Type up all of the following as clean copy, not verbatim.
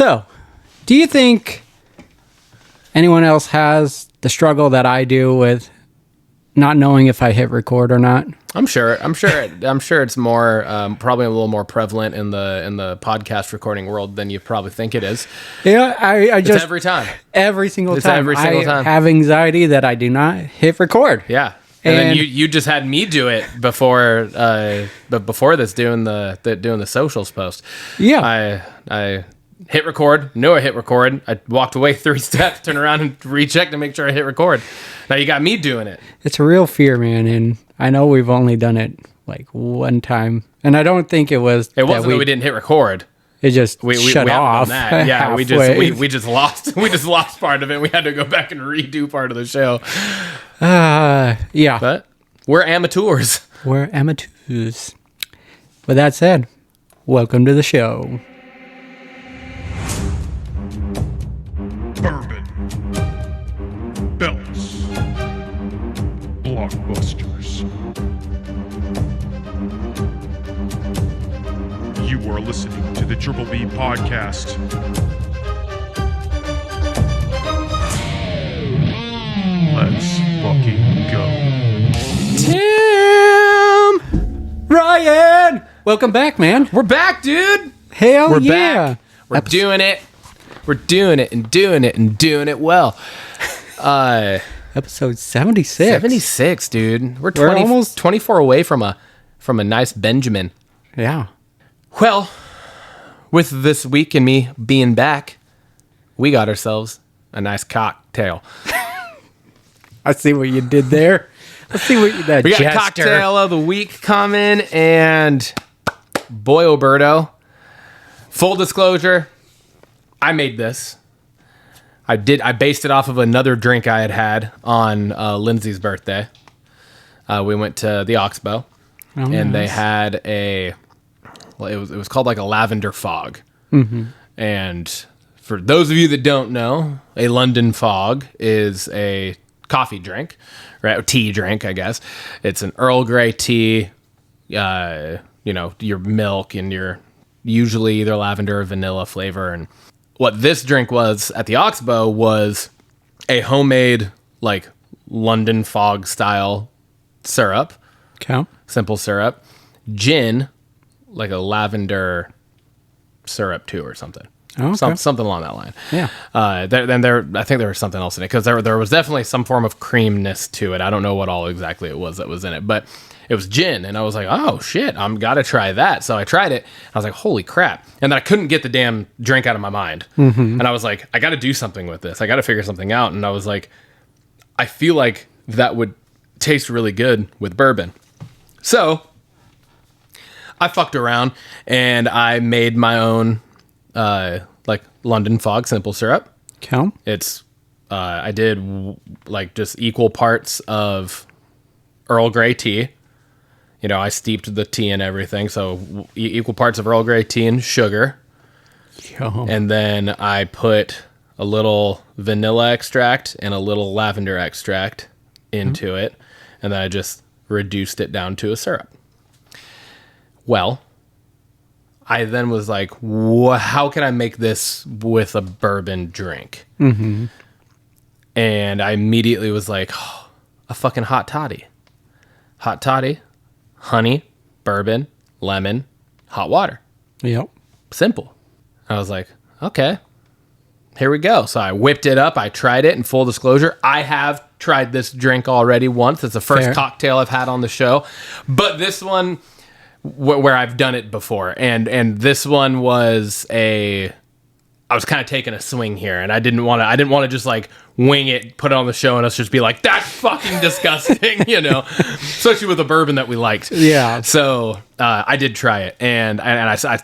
So, do you think anyone else has the struggle that I do with not knowing if I hit record or not? I'm sure it's more probably a little more prevalent in the podcast recording world than you probably think it is. Yeah, I just every single time I have anxiety that I do not hit record. Yeah. And then you just had me do it before this doing the socials post. Yeah. I hit record, knew I hit record. I walked away 3 steps, turned around and rechecked to make sure I hit record. Now you got me doing it. It's a real fear, man, and I know we've only done it like one time, and I don't think it wasn't that we didn't hit record. It just shut off. Yeah, we just lost part of it. We had to go back and redo part of the show. Yeah. But we're amateurs. We're amateurs. With that said, welcome to the show. Bourbon. Belts. Blockbusters. You are listening to the Triple B Podcast. Let's fucking go. Tim! Ryan! Welcome back, man. We're back, dude. Hell We're yeah. back. We're doing it. We're doing it and doing it and doing it well. Episode 76. 76, dude. We're almost 24 away from a nice Benjamin. Yeah. Well, with this week and me being back, we got ourselves a nice cocktail. I see what you did there. Let's see what that We got jester. a cocktail of the week coming, and boy, Oberto. Full disclosure, I made this. I based it off of another drink I had on Lindsay's birthday. We went to the Oxbow, and they had it was called like a lavender fog. Mm-hmm. And for those of you that don't know, a London fog is a coffee drink, right? Or tea drink, I guess. It's an Earl Grey tea, your milk and your usually either lavender or vanilla flavor. And what this drink was at the Oxbow was a homemade, like, London fog style syrup. Okay. Simple syrup. Gin, like a lavender syrup too or something. Oh, okay. Something along that line. Yeah. I think there was something else in it because there was definitely some form of creamness to it. I don't know what all exactly it was that was in it, but it was gin, and I was like, oh shit, I'm gotta try that. So I tried it. I was like, holy crap! And then I couldn't get the damn drink out of my mind, and I was like, I got to do something with this. I got to figure something out. And I was like, I feel like that would taste really good with bourbon. So I fucked around and I made my own like London fog simple syrup. Okay. It's I did like just equal parts of Earl Grey tea. You know, I steeped the tea and everything, so equal parts of Earl Grey tea and sugar. Yo. And then I put a little vanilla extract and a little lavender extract into it, and then I just reduced it down to a syrup. Well, I then was like, how can I make this with a bourbon drink? Mm-hmm. And I immediately was like, oh, a fucking hot toddy. Hot toddy, honey, bourbon, lemon, hot water. Yep. Simple. I was like, okay, here we go. So I whipped it up. I tried it. In full disclosure, I have tried this drink already once. It's the first cocktail I've had on the show. But this one, where I've done it before. And this one was I was kind of taking a swing here, and I didn't want to just like wing it, put it on the show, and us just be like, that's fucking disgusting, you know, especially with the bourbon that we liked. Yeah. So I did try it, and I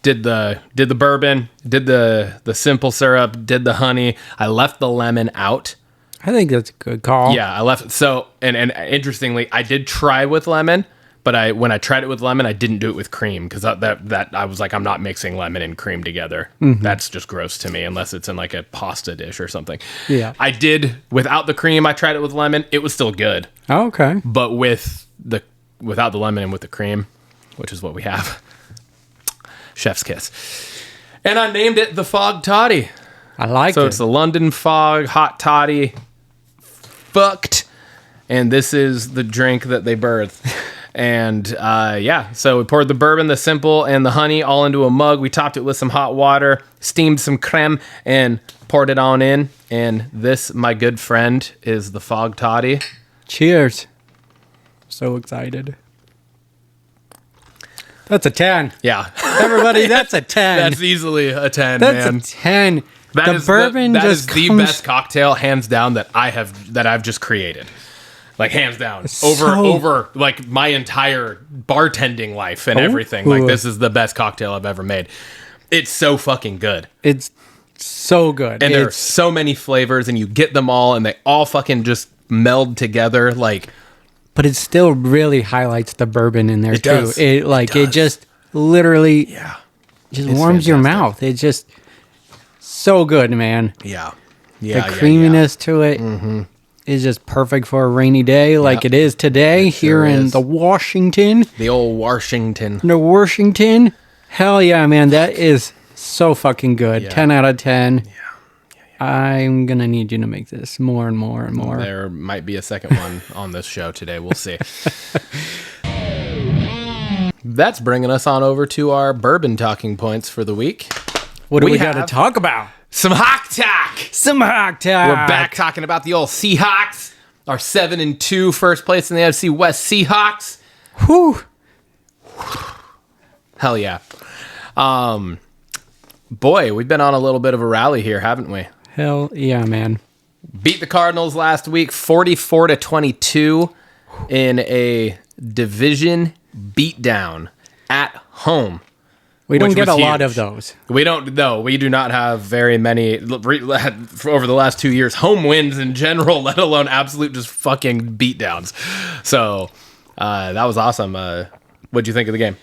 did the bourbon, did the simple syrup, did the honey. I left the lemon out. I think that's a good call. Yeah, I left. So and interestingly, I did try with lemon. But when I tried it with lemon, I didn't do it with cream because that I was like, I'm not mixing lemon and cream together. Mm-hmm. That's just gross to me unless it's in like a pasta dish or something. Yeah. I did without the cream. I tried it with lemon. It was still good. Oh, okay. But without the lemon and with the cream, which is what we have, chef's kiss. And I named it the Fog Toddy. I like So it. it's the London Fog Hot Toddy fucked. And this is the drink that they birthed. And so we poured the bourbon, the simple, and the honey all into a mug. We topped it with some hot water, steamed some creme, and poured it on in. And this, my good friend, is the Fog Toddy. Cheers. So excited. That's a 10. Yeah. Everybody, that's a 10. That's easily a 10, That's man. a 10. That the is bourbon that just is the comes, best cocktail, hands down, that I've just created. Like, hands down. So- Over like my entire bartending life and everything. Like, this is the best cocktail I've ever made. It's so fucking good. It's so good. And there are so many flavors, and you get them all, and they all fucking just meld together. Like, But it still really highlights the bourbon in there, It too. does. It just literally just warms your fantastic. mouth. It's just so good, man. yeah. The creaminess to it is just perfect for a rainy day like Yep. it is today here sure in is. the Washington. The old Washington. The Washington. Hell yeah, man. That is so fucking good. Yeah. 10 out of 10. I'm going to need you to make this more and more and more. There might be a second one on this show today. We'll see. That's bringing us on over to our bourbon talking points for the week. What do we got to have talk about? Some Hawk Talk. Some hot talk. We're back talking about the old Seahawks. Our 7-2 first place in the NFC West Seahawks. Whew. Hell yeah. Boy, we've been on a little bit of a rally here, haven't we? Hell yeah, man. Beat the Cardinals last week 44-22 in a division beatdown at home. We don't Which get a was lot huge. of those. We do not have very many over the last 2 years home wins in general, let alone absolute just fucking beatdowns. So that was awesome. What'd you think of the game?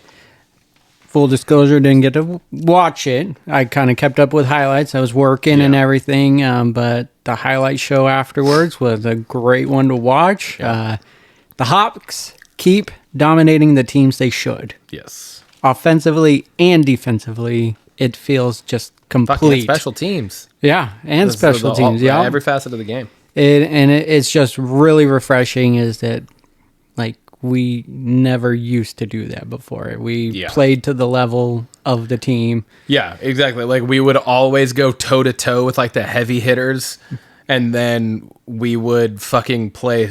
Full disclosure, didn't get to watch it. I kind of kept up with highlights. I was working and everything, but the highlight show afterwards was a great one to watch. The Hawks keep dominating the teams they should. Yes. Offensively and defensively, it feels just Fucking complete. special teams. Yeah, and special teams. Yeah, Every facet of the game. It's just really refreshing is that, like, we never used to do that before. We played to the level of the team. Yeah, exactly. Like, we would always go toe to toe with like the heavy hitters, and then we would fucking play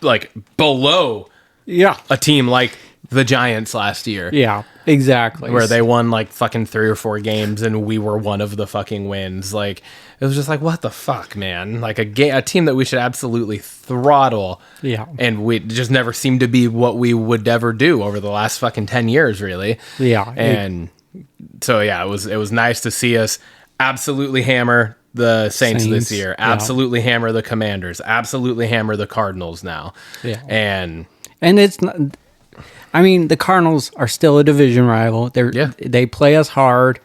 like below a team like the Giants last year. Yeah, exactly. Where they won like fucking 3 or 4 games and we were one of the fucking wins. Like, it was just like, what the fuck, man? Like a team that we should absolutely throttle. Yeah. And we just never seemed to be what we would ever do over the last fucking 10 years, really. Yeah. And so, yeah, it was nice to see us absolutely hammer the Saints this year. Absolutely hammer the Commanders. Absolutely hammer the Cardinals now. Yeah. And it's not... I mean, the Cardinals are still a division rival. They play us hard,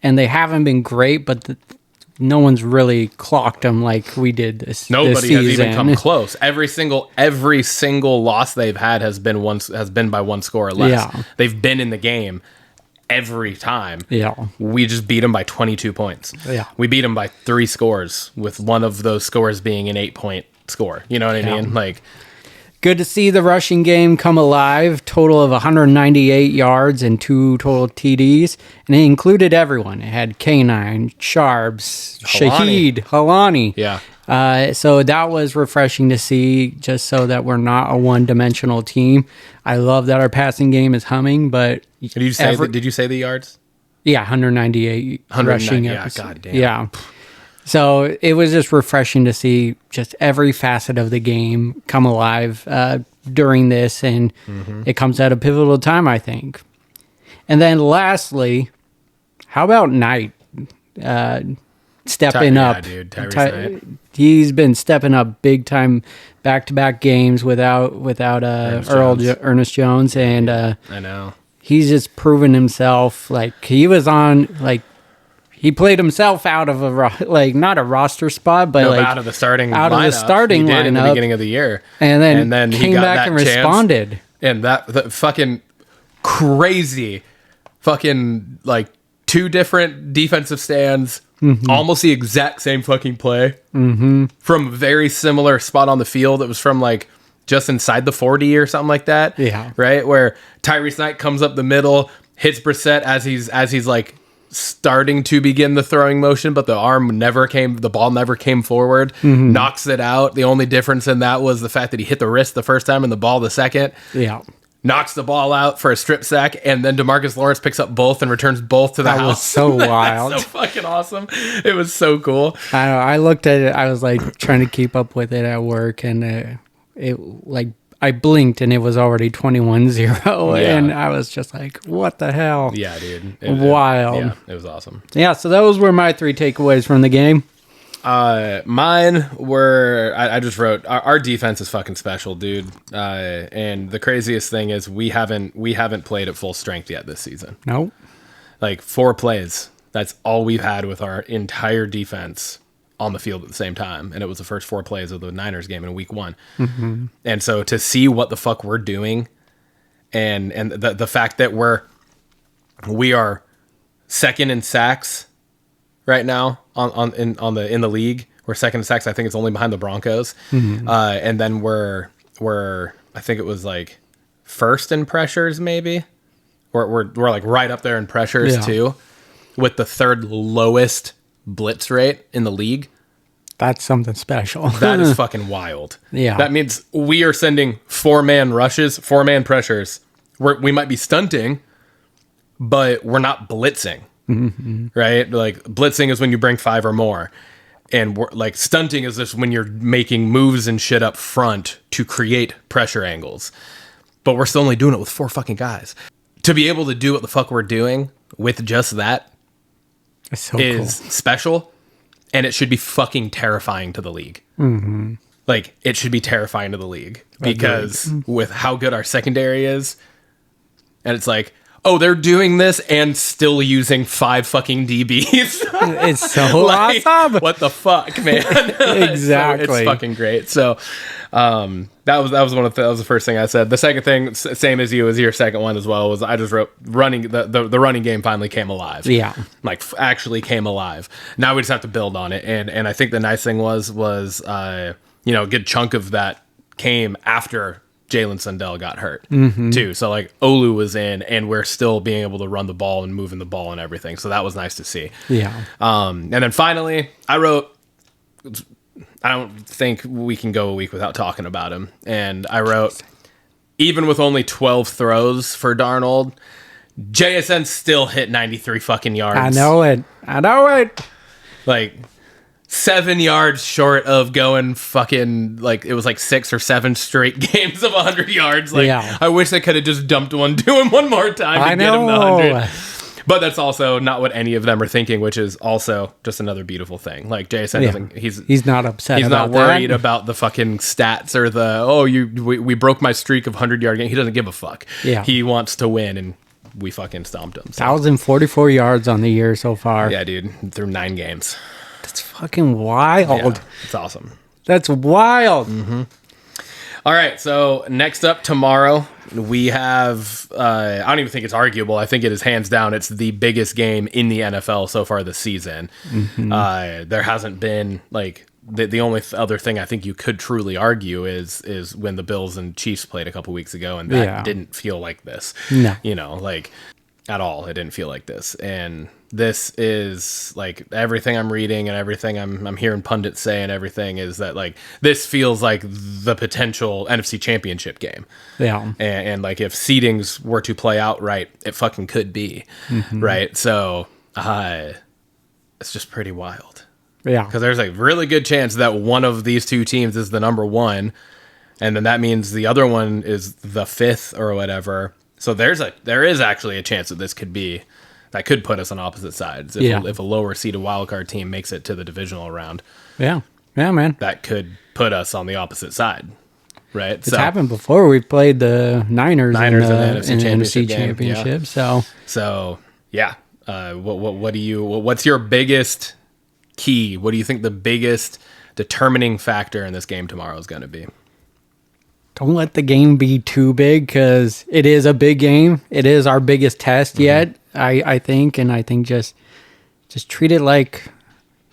and they haven't been great, but no one's really clocked them like we did this nobody this season. has even come close. Every single loss they've had has been by one score or less. Yeah. They've been in the game every time. Yeah. We just beat them by 22 points. Yeah. We beat them by 3 scores, with one of those scores being an 8-point score. You know what I mean? Like, good to see the rushing game come alive. Total of 198 yards and 2 total TDs. And it included everyone. It had K9, Sharps, Shaheed, Halani. Yeah. So that was refreshing to see, just so that we're not a one-dimensional team. I love that our passing game is humming, but... Did you say the yards? Yeah, 198 rushing. Yeah, goddamn. Yeah. So it was just refreshing to see just every facet of the game come alive during this, and it comes at a pivotal time, I think. And then lastly, how about Knight stepping up? Yeah, dude, Tyrese Knight. He's been stepping up big time, back-to-back games without Ernest Jones, and I know. He's just proven himself. Like, he was on, like, he played himself out of not a roster spot, but out of the starting lineup. He did in the beginning of the year, and then he came got back that and chance, responded. And that fucking crazy, fucking like 2 different defensive stands, almost the exact same fucking play from a very similar spot on the field. It was from like just inside the 40 or something like that. Yeah. Right? Where Tyrese Knight comes up the middle, hits Brissett as he's like starting to begin the throwing motion, but the ball never came forward, knocks it out. The only difference in that was the fact that he hit the wrist the first time and the ball the second. Yeah. Knocks the ball out for a strip sack, and then DeMarcus Lawrence picks up both and returns both to the house. That was so wild. That's so fucking awesome. It was so cool. I know. I looked at it. I was like trying to keep up with it at work, and it like I blinked and it was already 21-0, and I was just like, "What the hell?" Yeah, dude. Wild. It was awesome. Yeah. So those were my 3 takeaways from the game. Mine were, I just wrote, our defense is fucking special, dude. And the craziest thing is we haven't played at full strength yet this season. Nope. Like 4 plays. That's all we've had with our entire defense on the field at the same time. And it was the first 4 plays of the Niners game in week 1. And so to see what the fuck we're doing and the fact that we are second in sacks right now in the league. We're second in sacks. I think it's only behind the Broncos. And then we're I think it was like first in pressures maybe. We're like right up there in pressures too, with the 3rd lowest blitz rate in the league. That's something special. That is fucking wild. Yeah. That means we are sending 4-man rushes, 4-man pressures. We might be stunting, but we're not blitzing. Right? Like blitzing is when you bring 5 or more, and like stunting is just when you're making moves and shit up front to create pressure angles. But we're still only doing it with 4 fucking guys. To be able to do what the fuck we're doing with just that is special, and it should be fucking terrifying to the league. Like it should be terrifying to the league because with how good our secondary is, and it's like, oh, they're doing this and still using 5 fucking DBs. It's so like, awesome. What the fuck, man? Exactly. So it's fucking great. So that was the first thing I said. The second thing, same as you, was your second one as well, was I just wrote running. The running game finally came alive. Yeah, like actually came alive. Now we just have to build on it. And I think the nice thing was a good chunk of that came after Jalen Sundell got hurt too. So like Olu was in, and we're still being able to run the ball and moving the ball and everything. So that was nice to see. Yeah. And then finally I wrote, I don't think we can go a week without talking about him. And I wrote, even with only 12 throws for Darnold, JSN still hit 93 fucking yards. I know it. Like 7 yards short of going fucking, like, it was like 6 or 7 straight games of 100 yards. Like, yeah. I wish they could have just dumped one to him one more time to get him the 100. But that's also not what any of them are thinking, which is also just another beautiful thing. Like, JSN doesn't, he's not upset. He's not worried about the fucking stats or we broke my streak of 100-yard game. He doesn't give a fuck. Yeah. He wants to win, and we fucking stomped him. So. 1,044 yards on the year so far. Yeah, dude. Through 9 games. That's fucking wild. Yeah, it's awesome. That's wild. Mm-hmm. All right, so next up tomorrow, we have, I don't even think it's arguable. I think it is hands down. It's the biggest game in the NFL so far this season. Mm-hmm. There hasn't been, like, the only other thing I think you could truly argue is when the Bills and Chiefs played a couple weeks ago, and that didn't feel like this. No. You know, like, at all. It didn't feel like this. And this is, like, everything I'm reading and everything I'm hearing pundits say and everything is that, like, this feels like the potential NFC Championship game. Yeah. And like, if seedings were to play out right, it fucking could be. Mm-hmm. Right? So, it's just pretty wild. Yeah. Because there's a really good chance that one of these two teams is the number one, and then that means the other one is the 5th or whatever. So there is actually a chance that this could be, that could put us on opposite sides if a lower seeded wildcard team makes it to the divisional round. Yeah. Yeah, man. That could put us on the opposite side. Right? It's happened before. We played the Niners in the NFC Championship. Yeah. So yeah. What's your biggest key? What do you think the biggest determining factor in this game tomorrow is going to be? Don't let the game be too big, because it is a big game. It is our biggest test yet. I think, and I think just treat it like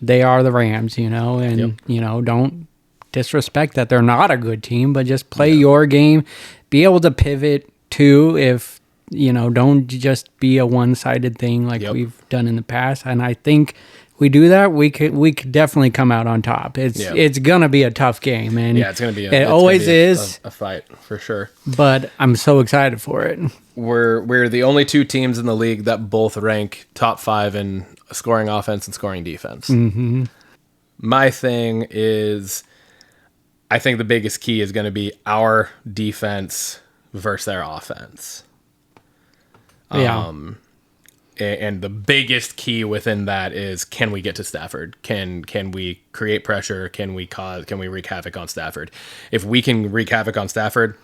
they are the Rams, and don't disrespect that they're not a good team, but just play your game, be able to pivot too. If don't just be a one-sided thing like we've done in the past. And I think we do that, we could definitely come out on top. It's gonna be a tough game, and it's gonna be it always is a fight for sure. But I'm so excited for it. We're the only two teams in the league that both rank top 5 in scoring offense and scoring defense. Mm-hmm. My thing is, I think the biggest key is going to be our defense versus their offense. And the biggest key within that is, can we get to Stafford? Can we create pressure? Can we wreak havoc on Stafford? If we can wreak havoc on Stafford,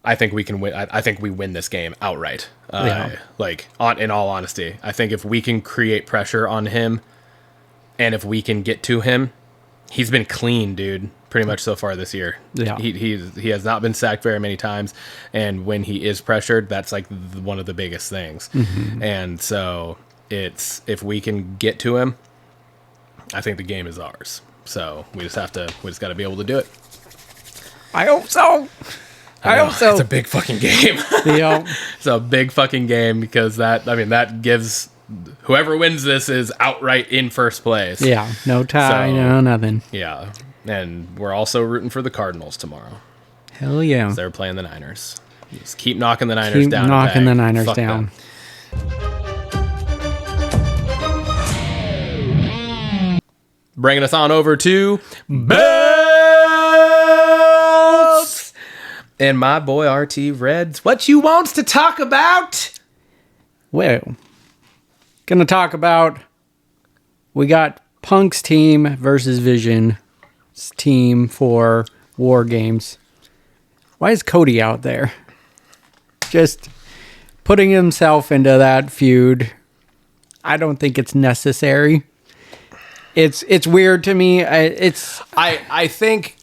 I think we can win. I think we win this game outright. In all honesty, I think if we can create pressure on him, and if we can get to him, he's been clean, dude, pretty much so far this year. Yeah. He has not been sacked very many times, and when he is pressured, that's like one of the biggest things. Mm-hmm. And so if we can get to him, I think the game is ours. So we just got to be able to do it. I hope so. I hope so. It's a big fucking game. Yeah. It's a big fucking game, because that gives whoever wins this is outright in first place. Yeah. No tie, no nothing. Yeah. And we're also rooting for the Cardinals tomorrow. Hell yeah. They're playing the Niners. Just keep knocking the Niners down. Keep knocking the Niners down. Bringing us on over to Bills and my boy RT Reds. What you wants to talk about? Well, gonna talk about, we got Punk's team versus Vision's team for WarGames. Why is Cody out there? Just putting himself into that feud. I don't think it's necessary. It's weird to me. I think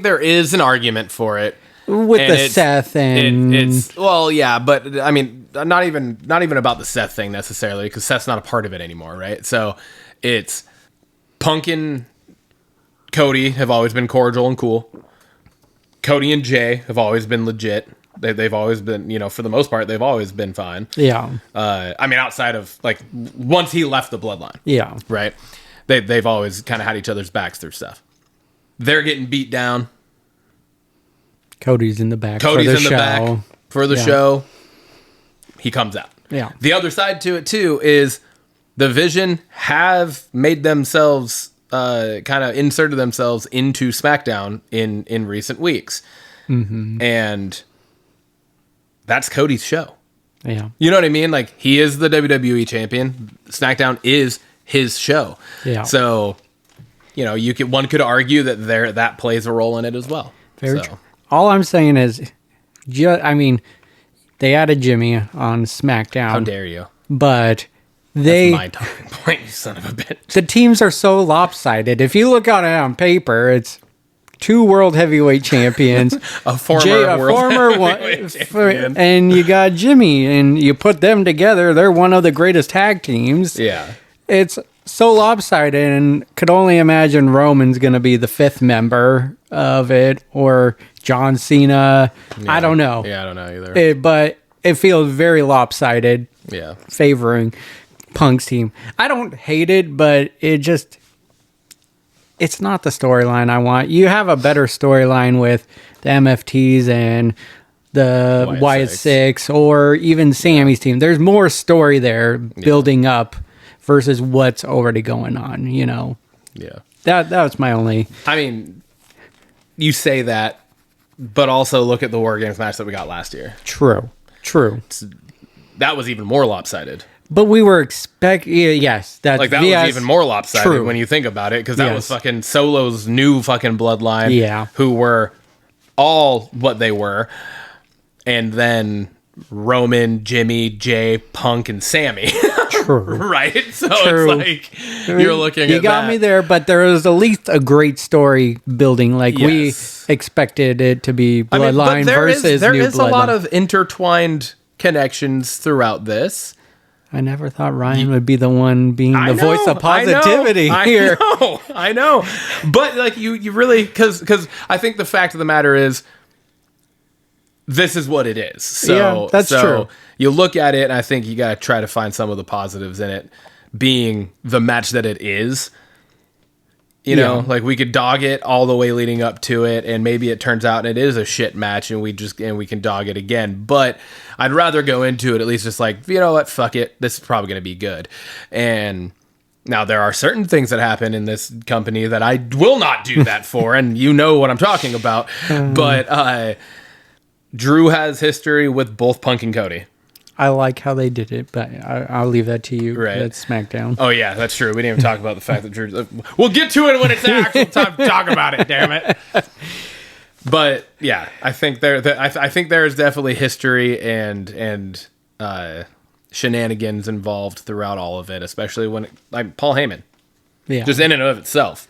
there is an argument for it with the Seth and it's well, yeah, but I mean, not even about the Seth thing necessarily, because Seth's not a part of it anymore, right? So it's Punk and Cody have always been cordial and cool. Cody and Jay have always been legit. They've always been, for the most part, they've always been fine. Yeah. I mean, outside of like once he left the bloodline. Yeah. Right. They've always kind of had each other's backs through stuff. They're getting beat down. Cody's in the back. Cody's in the back for the show. He comes out. Yeah. The other side to it too is the Vision have made themselves kind of inserted themselves into SmackDown in recent weeks. Mm-hmm. And that's Cody's show. Yeah. You know what I mean? Like, he is the WWE champion. SmackDown is his show. Yeah. So, one could argue that that plays a role in it as well. Very true. All I'm saying is, they added Jimmy on SmackDown. How dare you? But that's my talking point, you son of a bitch. The teams are so lopsided. If you look at it on paper, it's 2 world heavyweight champions, a former world champion, and you got Jimmy, and you put them together, they're one of the greatest tag teams. Yeah. It's so lopsided, and could only imagine Roman's going to be the 5th member of it, or John Cena. Yeah. I don't know. Yeah, I don't know either. But it feels very lopsided. Yeah. Favoring Punk's team. I don't hate it, but it's not the storyline I want. You have a better storyline with the MFTs and the Wyatt Six, or even Sammy's team. There's more story there building up versus what's already going on, Yeah. That was my only... I mean, you say that, but also look at the WarGames match that we got last year. True. That was even more lopsided. But we were expecting... Yes. That was even more lopsided when you think about it, because that was fucking Solo's new fucking bloodline. Yeah. Who were all what they were. And then Roman, Jimmy, Jay, Punk, and Sammy. True. Right? So it's like, you're looking at You got me there, but there was at least a great story building. Like, we expected it to be Bloodline versus New Bloodline. There is a lot of intertwined connections throughout this. I never thought Ryan would be the one being the voice of positivity here. I know. But like you really, because I think the fact of the matter is, this is what it is. So yeah, that's true. You look at it, and I think you got to try to find some of the positives in it, being the match that it is. You know, like we could dog it all the way leading up to it, and maybe it turns out it is a shit match, and we can dog it again. But I'd rather go into it at least just like, you know what, fuck it, this is probably going to be good. And now there are certain things that happen in this company that I will not do that for, and you know what I'm talking about. But Drew has history with both Punk and Cody. I like how they did it, but I'll leave that to you. Right. That's SmackDown. Oh, yeah, that's true. We didn't even talk about the fact that Drew... We'll get to it when it's the actual time to talk about it, damn it. But, yeah, I think I think there is definitely history and shenanigans involved throughout all of it, especially when... like Paul Heyman, just in and of itself,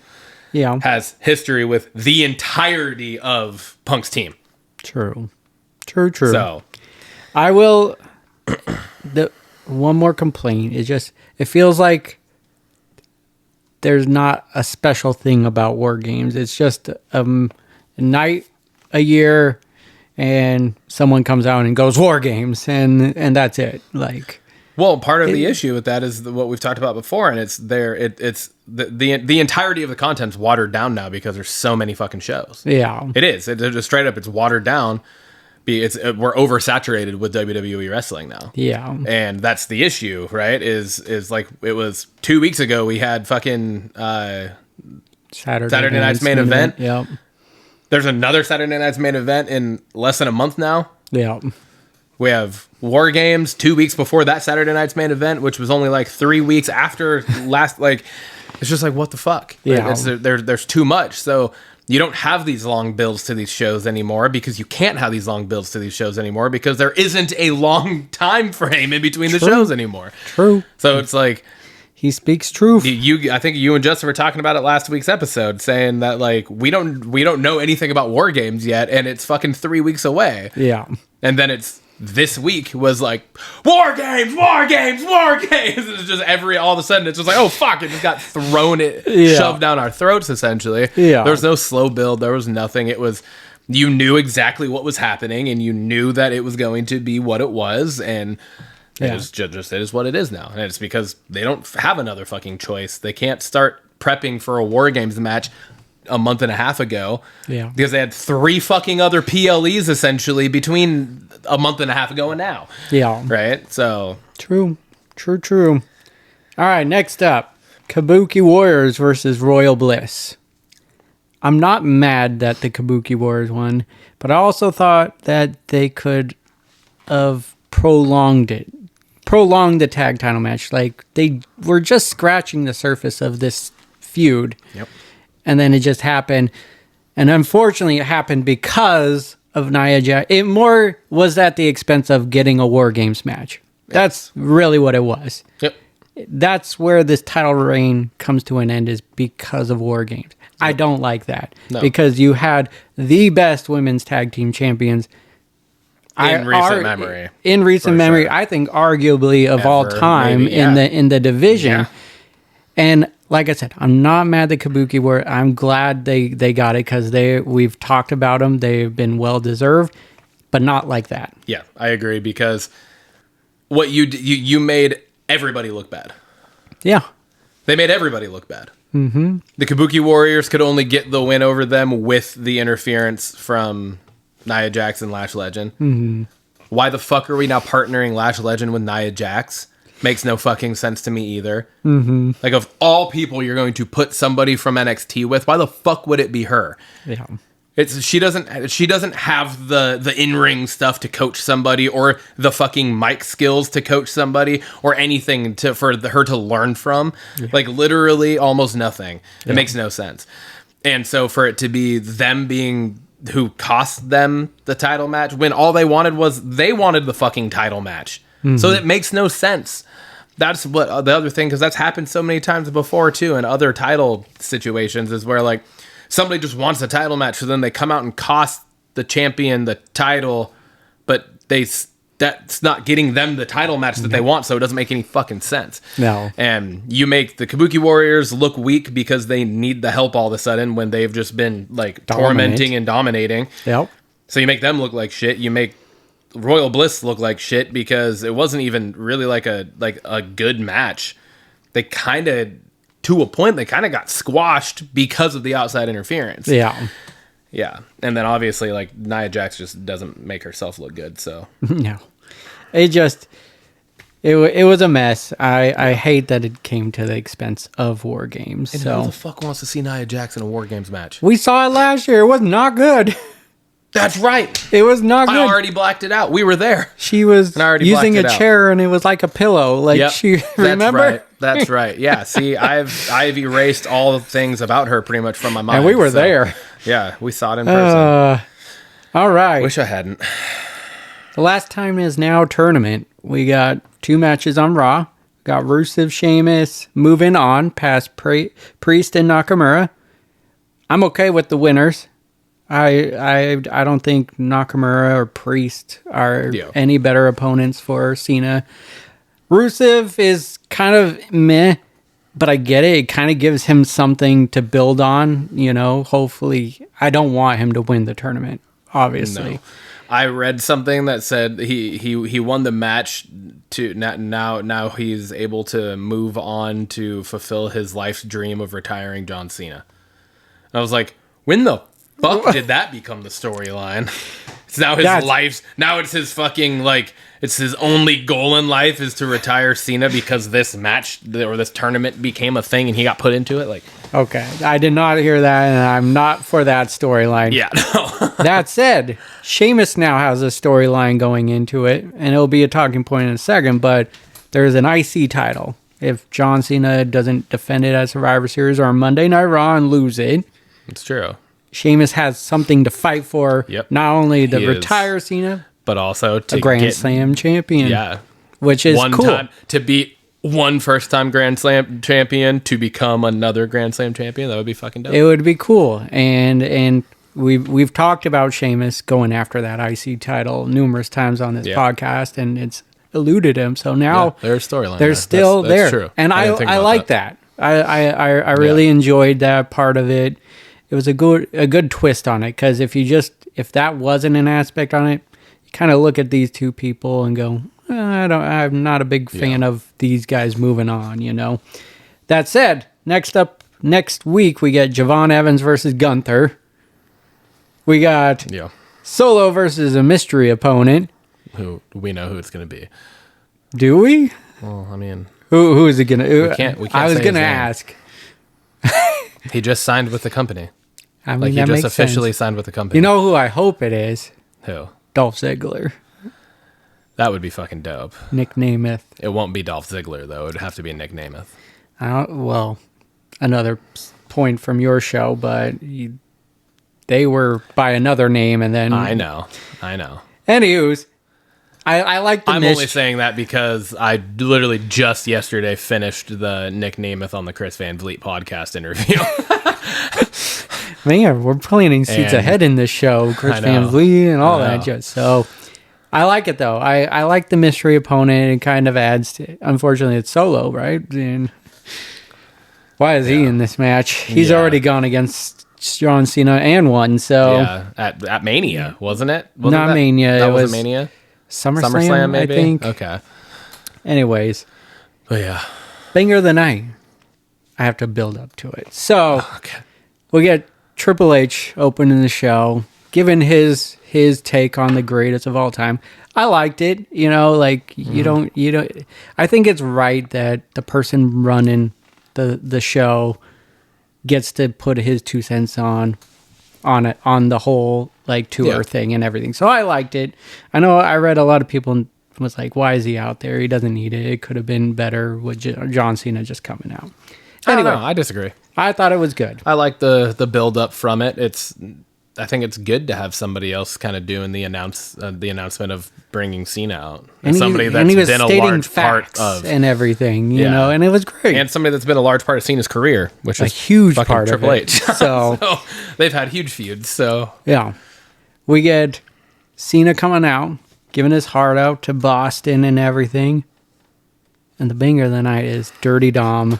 has history with the entirety of Punk's team. True. So... I will... The one more complaint is just it feels like there's not a special thing about WarGames. It's just a night a year, and someone comes out and goes WarGames, and that's it. Like, well, part of the issue with that is what we've talked about before, and it's the entirety of the content's watered down now because there's so many fucking shows. Yeah, it is. It's just straight up. It's watered down. We're oversaturated with WWE wrestling now. Yeah. And that's the issue, right? Is like it was 2 weeks ago we had fucking Saturday Night's Main Event. Yep. There's another Saturday Night's Main Event in less than a month now. Yeah. We have WarGames 2 weeks before that Saturday Night's Main Event, which was only like 3 weeks after last. Like, it's just like, what the fuck? Yeah. There's too much. So you don't have these long builds to these shows anymore because you can't have these long builds to these shows anymore because there isn't a long time frame in between the shows anymore. True. So it's like, he speaks truth. I think you and Justin were talking about it last week's episode, saying that like we don't know anything about WarGames yet, and it's fucking 3 weeks away. Yeah. And then it's this week was like WarGames. It's just all of a sudden it's just like, oh fuck, it just got shoved down our throats essentially. Yeah. There was no slow build. There was nothing. It was, you knew exactly what was happening, and you knew that it was going to be what it was, and it is what it is now. And it's because they don't have another fucking choice. They can't start prepping for a WarGames match a month and a half ago. Yeah. Because they had 3 fucking other PLEs essentially between a month and a half ago and now. Yeah. Right? So. True. All right, next up. Kabuki Warriors versus Royal Bliss. I'm not mad that the Kabuki Warriors won, but I also thought that they could have prolonged the tag title match. Like, they were just scratching the surface of this feud. Yep. And then it just happened. And unfortunately, it happened because of Nia Jax. It more was at the expense of getting a WarGames match. Yep. That's really what it was. Yep. That's where this title reign comes to an end, is because of WarGames. Yep. I don't like that. No. Because you had the best women's tag team champions in recent memory. Sure. I think arguably of all time, maybe, in the division. Yeah. And like I said, I'm not mad that Kabuki were. I'm glad they got it because we've talked about them. They've been well deserved, but not like that. Yeah, I agree, because what you made everybody look bad. Yeah, they made everybody look bad. Mm-hmm. The Kabuki Warriors could only get the win over them with the interference from Nia Jax and Lash Legend. Mm-hmm. Why the fuck are we now partnering Lash Legend with Nia Jax? Makes no fucking sense to me either. Mm-hmm. Like, of all people you're going to put somebody from NXT with, why the fuck would it be her? Yeah. She doesn't have the in-ring stuff to coach somebody, or the fucking mic skills to coach somebody, or anything for her to learn from. Yeah. Like, literally almost nothing. It makes no sense. And so for it to be them being who cost them the title match, when all they wanted the fucking title match. Mm-hmm. So it makes no sense. That's what the other thing, because that's happened so many times before too in other title situations, is where like somebody just wants a title match, so then they come out and cost the champion the title, but they that's not getting them the title match that they want, so it doesn't make any fucking sense. No. And you make the Kabuki Warriors look weak because they need the help all of a sudden when they've just been like tormenting and dominating. Yep. So you make them look like shit. You make Royal Bliss look like shit because it wasn't even really like a good match. They kind of, to a point, they kind of got squashed because of the outside interference. Yeah. Yeah. And then obviously like Nia Jax just doesn't make herself look good. So No. It was a mess. I hate that it came to the expense of WarGames. and So who the fuck wants to see Nia Jax in a WarGames match? we saw it last year. It was not good. That's right. It was not good. I already blacked it out. We were there. She was I already using a blacked it out. chair and it was like a pillow. Like Yep. she remember? That's right. That's right. Yeah. See, I've erased all the things about her pretty much from my mind. And we were so, there. Yeah, we saw it in person. All right. Wish I hadn't. The last time is now tournament. We got 2 matches on Raw. Got Rusev, Sheamus moving on past Priest and Nakamura. I'm okay with the winners. I don't think Nakamura or Priest are any better opponents for Cena. Rusev is kind of meh, but I get it. It kind of gives him something to build on, you know. Hopefully, I don't want him to win the tournament, obviously. No. I read something that said he won the match to now he's able to move on to fulfill his life's dream of retiring John Cena. And I was like, when the fuck did that become the storyline? It's now it's his fucking like it's his only goal in life is to retire Cena because this match or this tournament became a thing and he got put into it. Like, okay, I did not hear that, and I'm not for that storyline. yeah. That said, Sheamus now has a storyline going into it, and it'll be a talking point in a second, but there's an IC title. If John Cena doesn't defend it at Survivor Series or Monday Night Raw and lose it, It's true. Sheamus has something to fight for. Yep. Not only to He retire Cena, but also to a Grand get, Slam champion. Yeah. Which is one cool. time to beat one first-time Grand Slam champion to become another Grand Slam champion. That would be fucking dope. It would be cool. And we've talked about Sheamus going after that IC title numerous times on this podcast, and it's eluded him. So now there's storyline. They're still that's there. True. And I like that. I really enjoyed that part of it. It was a good twist on it, because if that wasn't an aspect on it, you kind of look at these two people and go, I'm not a big fan of these guys moving on, you know. That said, next week we get Javon Evans versus Gunther. We got Solo versus a mystery opponent. Who we know who it's going to be. Do we? Well, I mean, who is it going to? We can't. I was going to ask. He just signed with the company. I mean, Like, he that just makes officially sense. signed with the company. You know who I hope it is? Who? Dolph Ziggler. That would be fucking dope. Nick Nemeth. It won't be Dolph Ziggler, though. It would have to be Nick Nemeth. Well, another point from your show, but they were by another name, and then I know. Anywho's, I like the I'm only saying that because I literally just yesterday finished the Nick Nemeth on the Chris Van Vliet podcast interview. Man, we're planning seats And ahead in this show. Chris Van Vliet and all that jazz. So I like it, though. I like the mystery opponent. It kind of adds to, unfortunately, it's Solo, right? And why is he in this match? He's already gone against John Cena and won. So at Mania, wasn't it? Not Mania. That it was Mania. SummerSlam, maybe. I think. Okay. Anyways, But yeah. banger of the night. I have to build up to it. So Okay. we get Triple H opening the show, giving his take on the greatest of all time. I liked it. You know, like you don't. I think it's right that the person running the show gets to put his 2 cents on it, on the whole like tour thing and everything. So I liked it. I know I read a lot of people was like, why is he out there? He doesn't need it. It could have been better with John Cena just coming out. Anyway, I disagree. I thought it was good. I like the build up from it. I think it's good to have somebody else kind of doing the announcement of bringing Cena out. And somebody he was been a stating large part facts of and everything, you know, and it was great. and somebody that's been a large part of Cena's career, which a is huge fucking part Triple of it. H. So they've had huge feuds. So yeah, we get Cena coming out, giving his heart out to Boston and everything. And the banger of the night is Dirty Dom.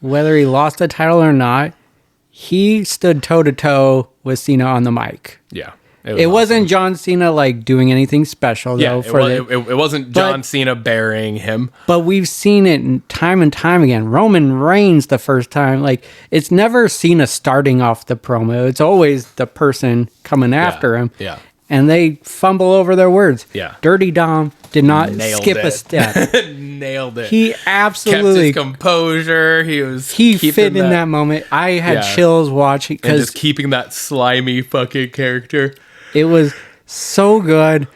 Whether he lost the title or not, he stood toe-to-toe with Cena on the mic. Yeah. It wasn't John Cena like doing anything special though. It wasn't John Cena burying him. But we've seen it time and time again. Roman Reigns the first time, like it's never Cena starting off the promo. It's always the person coming after him. Yeah. And they fumble over their words. Yeah. Dirty Dom did not skip a step. Nailed it. He absolutely kept his composure. He fit in that moment. I had chills watching because just keeping that slimy fucking character. It was so good.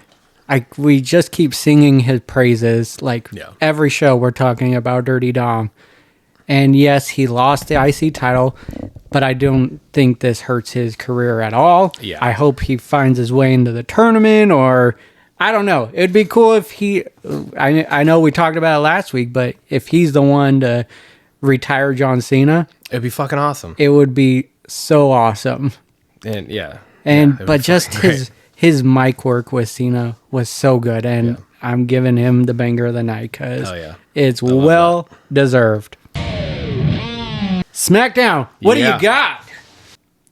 We just keep singing his praises. Like every show we're talking about Dirty Dom. And yes, he lost the IC title, but I don't think this hurts his career at all. Yeah. I hope he finds his way into the tournament, or I don't know. It'd be cool if he, I know we talked about it last week, but if he's the one to retire John Cena, it'd be fucking awesome. It would be so awesome. But just his mic work with Cena was so good, and I'm giving him the banger of the night because it's well deserved. SmackDown, what do you got?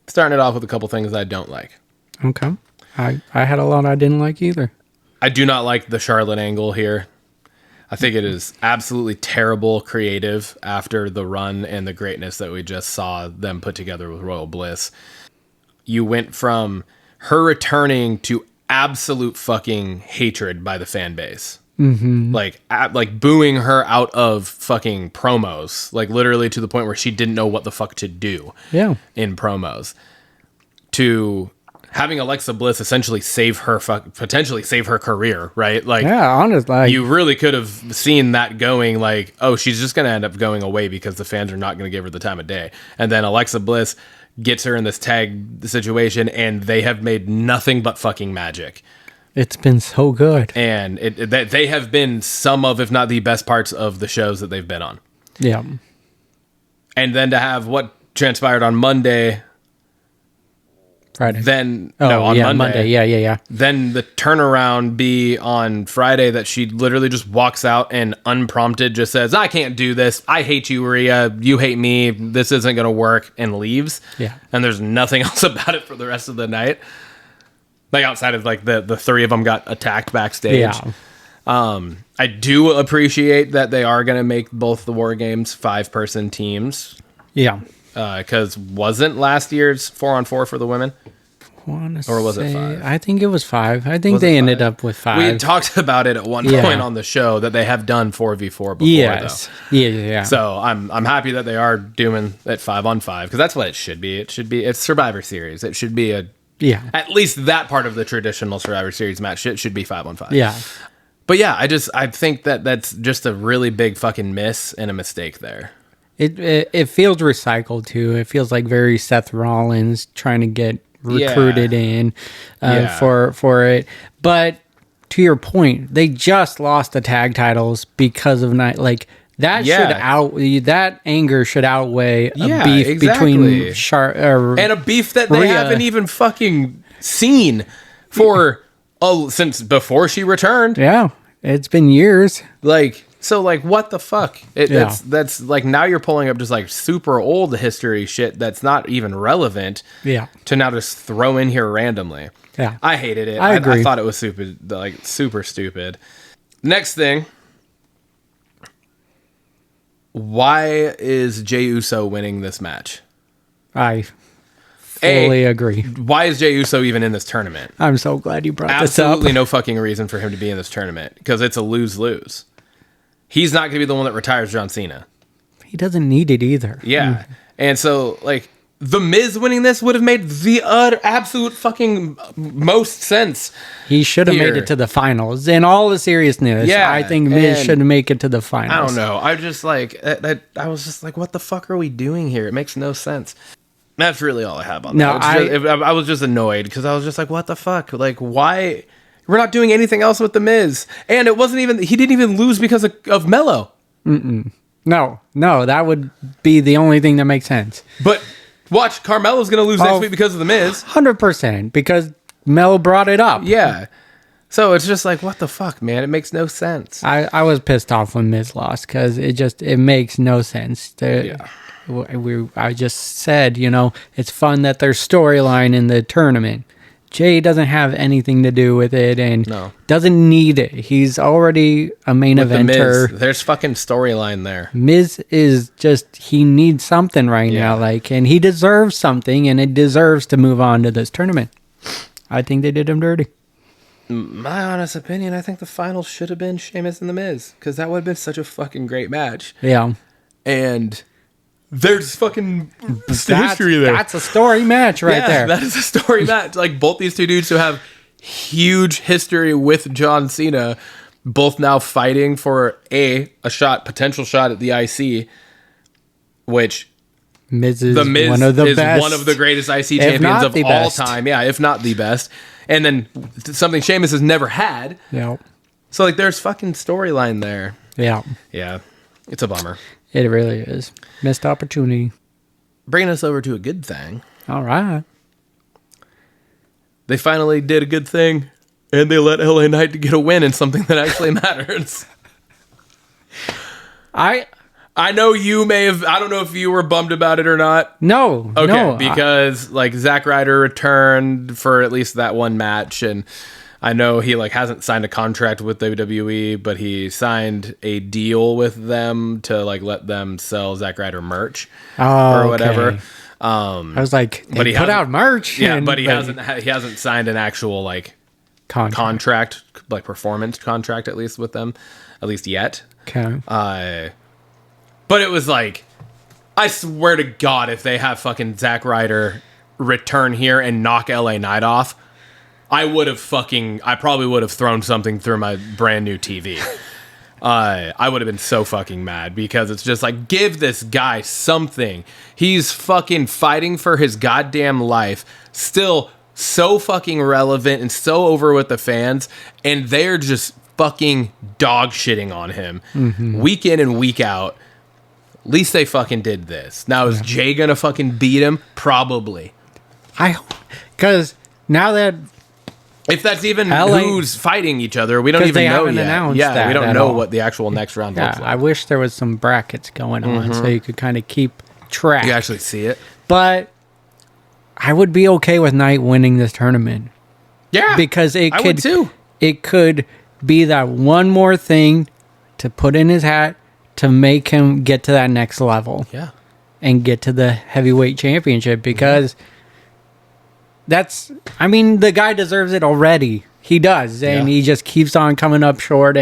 Starting it off with a couple things I don't like. Okay. I had a lot I didn't like either. I do not like the Charlotte angle here. I think it is absolutely terrible creative after the run and the greatness that we just saw them put together with Royal Bliss. You went from her returning to absolute fucking hatred by the fan base. Mm-hmm. Like booing her out of fucking promos, like literally to the point where she didn't know what the fuck to do in promos, to having Alexa Bliss essentially potentially save her career, right? Like, honestly, you really could have seen that going like, oh, she's just going to end up going away because the fans are not going to give her the time of day. And then Alexa Bliss gets her in this tag situation and they have made nothing but fucking magic. It's been so good. And they have been some of, if not the best parts of the shows that they've been on. Yeah. And then to have what transpired on Monday. Friday. Then, on Monday. Yeah. Then the turnaround be on Friday that she literally just walks out and unprompted just says, I can't do this. I hate you, Rhea. You hate me. This isn't going to work, and leaves. Yeah. And there's nothing else about it for the rest of the night. Like outside of like the three of them got attacked backstage. Yeah. I do appreciate that they are going to make both the WarGames 5-person teams. Yeah. Because wasn't last year's 4-on-4 for the women? Or was it 5? I think it was 5. I think they ended up with 5. We had talked about it at one point on the show that they have done 4v4 before. Yes. Though. Yeah. So I'm happy that they are doing it 5-on-5 because that's what it should be. It's Survivor Series. It should be at least that part of the traditional Survivor Series match. It should be 5-on-5. Yeah. But yeah, I think that's just a really big fucking miss and a mistake there. It feels recycled too. It feels like very Seth Rollins trying to get recruited in for it. But to your point, they just lost the tag titles because of that that anger should outweigh a beef between and a beef that they Rhea. haven't even fucking seen for since before she returned. Yeah, it's been years. So what the fuck? That's like now you're pulling up just like super old history shit that's not even relevant. Yeah. To now just throw in here randomly. Yeah. I hated it. I agree. I thought it was stupid, like super stupid. Next thing. Why is Jey Uso winning this match? I fully agree. Why is Jey Uso even in this tournament? I'm so glad you brought this up. Absolutely no fucking reason for him to be in this tournament because it's a lose-lose. He's not going to be the one that retires John Cena. He doesn't need it either. Yeah. And so, The Miz winning this would have made the absolute fucking most sense. He should have made it to the finals. In all the seriousness, I think Miz should make it to the finals. I don't know. I just I was just like, what the fuck are we doing here? It makes no sense. That's really all I have on that. I was just annoyed because I was just like, what the fuck? Why? We're not doing anything else with The Miz. And it wasn't even, he didn't even lose because of Mello. No, that would be the only thing that makes sense. But watch, Carmelo's going to lose next week because of The Miz. 100%, because Mel brought it up. Yeah. So it's just like, what the fuck, man? It makes no sense. I was pissed off when Miz lost because it makes no sense. I just said, it's fun that there's storyline in the tournament. Jay doesn't have anything to do with it and doesn't need it. He's already a main eventer. There's fucking storyline there. Miz is just, he needs something right now, and he deserves something, and it deserves to move on to this tournament. I think they did him dirty. My honest opinion, I think the final should have been Sheamus and The Miz, because that would have been such a fucking great match. Yeah. And there's fucking history there. That's a story match right there. That is a story match. Like, both these two dudes who have huge history with John Cena, both now fighting for a potential shot at the IC, which Miz is The Miz one of the is best. one of the greatest IC champions of all time. Yeah, if not the best. And then something Sheamus has never had. Yeah. So, like, there's fucking storyline there. Yeah. Yeah. It's a bummer. It really is. Missed opportunity. Bringing us over to a good thing. All right. They finally did a good thing, and they let LA Knight get a win in something that actually matters. I know you may have... I don't know if you were bummed about it or not. No. Okay, no, because Zack Ryder returned for at least that one match, and I know he hasn't signed a contract with WWE, but he signed a deal with them to let them sell Zack Ryder merch or whatever. Okay. I was like, but he put out merch. Yeah, but he hasn't signed an actual contract, performance contract at least with them, at least yet. Okay. But it was I swear to God, if they have fucking Zack Ryder return here and knock LA Knight off, I probably would have thrown something through my brand new TV. I would have been so fucking mad because it's just give this guy something. He's fucking fighting for his goddamn life, still so fucking relevant and so over with the fans, and they're just fucking dog shitting on him week in and week out. At least they fucking did this. Now, is Jay gonna fucking beat him? Probably. Because now that... If that's even who's fighting each other, we don't even know yet. Yeah, we don't know what the actual next round looks like. I wish there was some brackets going on so you could kind of keep track. You actually see it. But I would be okay with Knight winning this tournament. Yeah, because I would too. It could be that one more thing to put in his hat to make him get to that next level. Yeah. And get to the heavyweight championship because the guy deserves it already. He does. And he just keeps on coming up short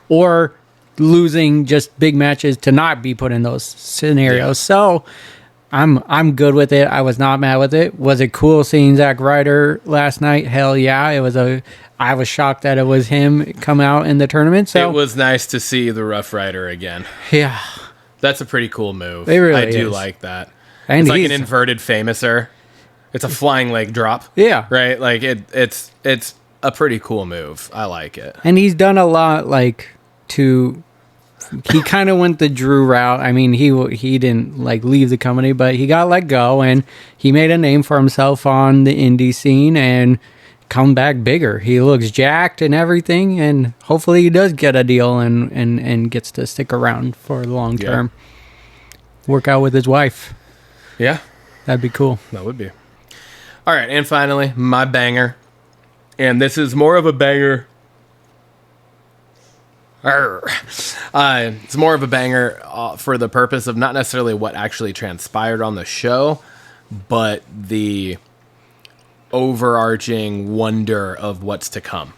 or losing just big matches to not be put in those scenarios. Yeah. So I'm good with it. I was not mad with it. Was it cool seeing Zack Ryder last night? Hell yeah. I was shocked that it was him come out in the tournament. So it was nice to see the Rough Rider again. Yeah. That's a pretty cool move. It really I do is. like that. And it's an inverted famouser. It's a flying leg drop. Yeah. Right? It's a pretty cool move. I like it. And he's done a lot he kind of went the Drew route. I mean, he didn't leave the company, but he got let go and he made a name for himself on the indie scene and come back bigger. He looks jacked and everything, and hopefully he does get a deal and gets to stick around for the long term. Work out with his wife. Yeah. That'd be cool. That would be. All right, and finally, my banger. And this is more of a banger. It's more of a banger for the purpose of not necessarily what actually transpired on the show, but the overarching wonder of what's to come.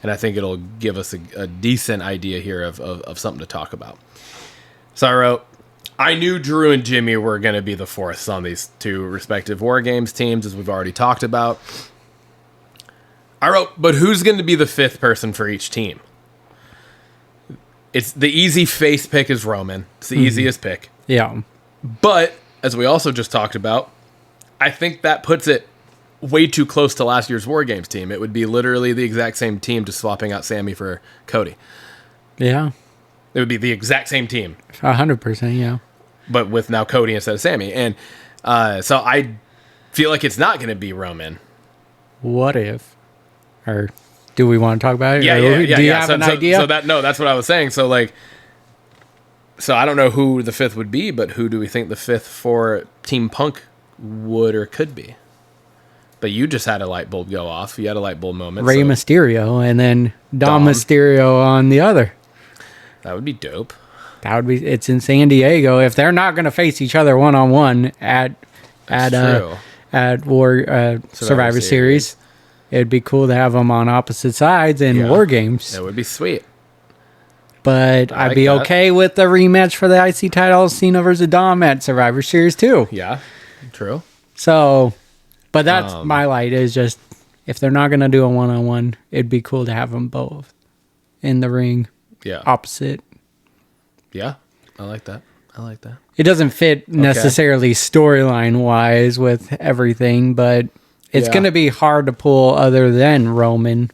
And I think it'll give us a decent idea here of something to talk about. So I wrote, I knew Drew and Jimmy were going to be the fourths on these two respective WarGames teams, as we've already talked about. I wrote, but who's going to be the fifth person for each team? It's the easy face pick is Roman. It's the easiest pick. Yeah. But, as we also just talked about, I think that puts it way too close to last year's WarGames team. It would be literally the exact same team, just swapping out Sammy for Cody. Yeah. It would be the exact same team. 100%, yeah. But with now Cody instead of Sammy. And so I feel like it's not going to be Roman. What if? Or Do we want to talk about it? Yeah, Or yeah. Do you have an idea? So that's what I was saying. So like, so I don't know who the fifth would be, but who do we think the fifth for Team Punk would or could be? But you just had a light bulb go off. You had a light bulb moment. Rey Mysterio and then Dom Mysterio on the other. That would be dope. That would be. It's in San Diego. If they're not going to face each other 1-on-1 at Survivor Series, it'd be cool to have them on opposite sides in WarGames. It would be sweet. But I'd be okay with the rematch for the IC title, Cena versus Dom at Survivor Series too. Yeah, true. So, but that's my light is just if they're not going to do a 1-on-1, it'd be cool to have them both in the ring. Yeah. Opposite. Yeah, I like that. It doesn't fit necessarily storyline wise with everything, but it's going to be hard to pull other than Roman.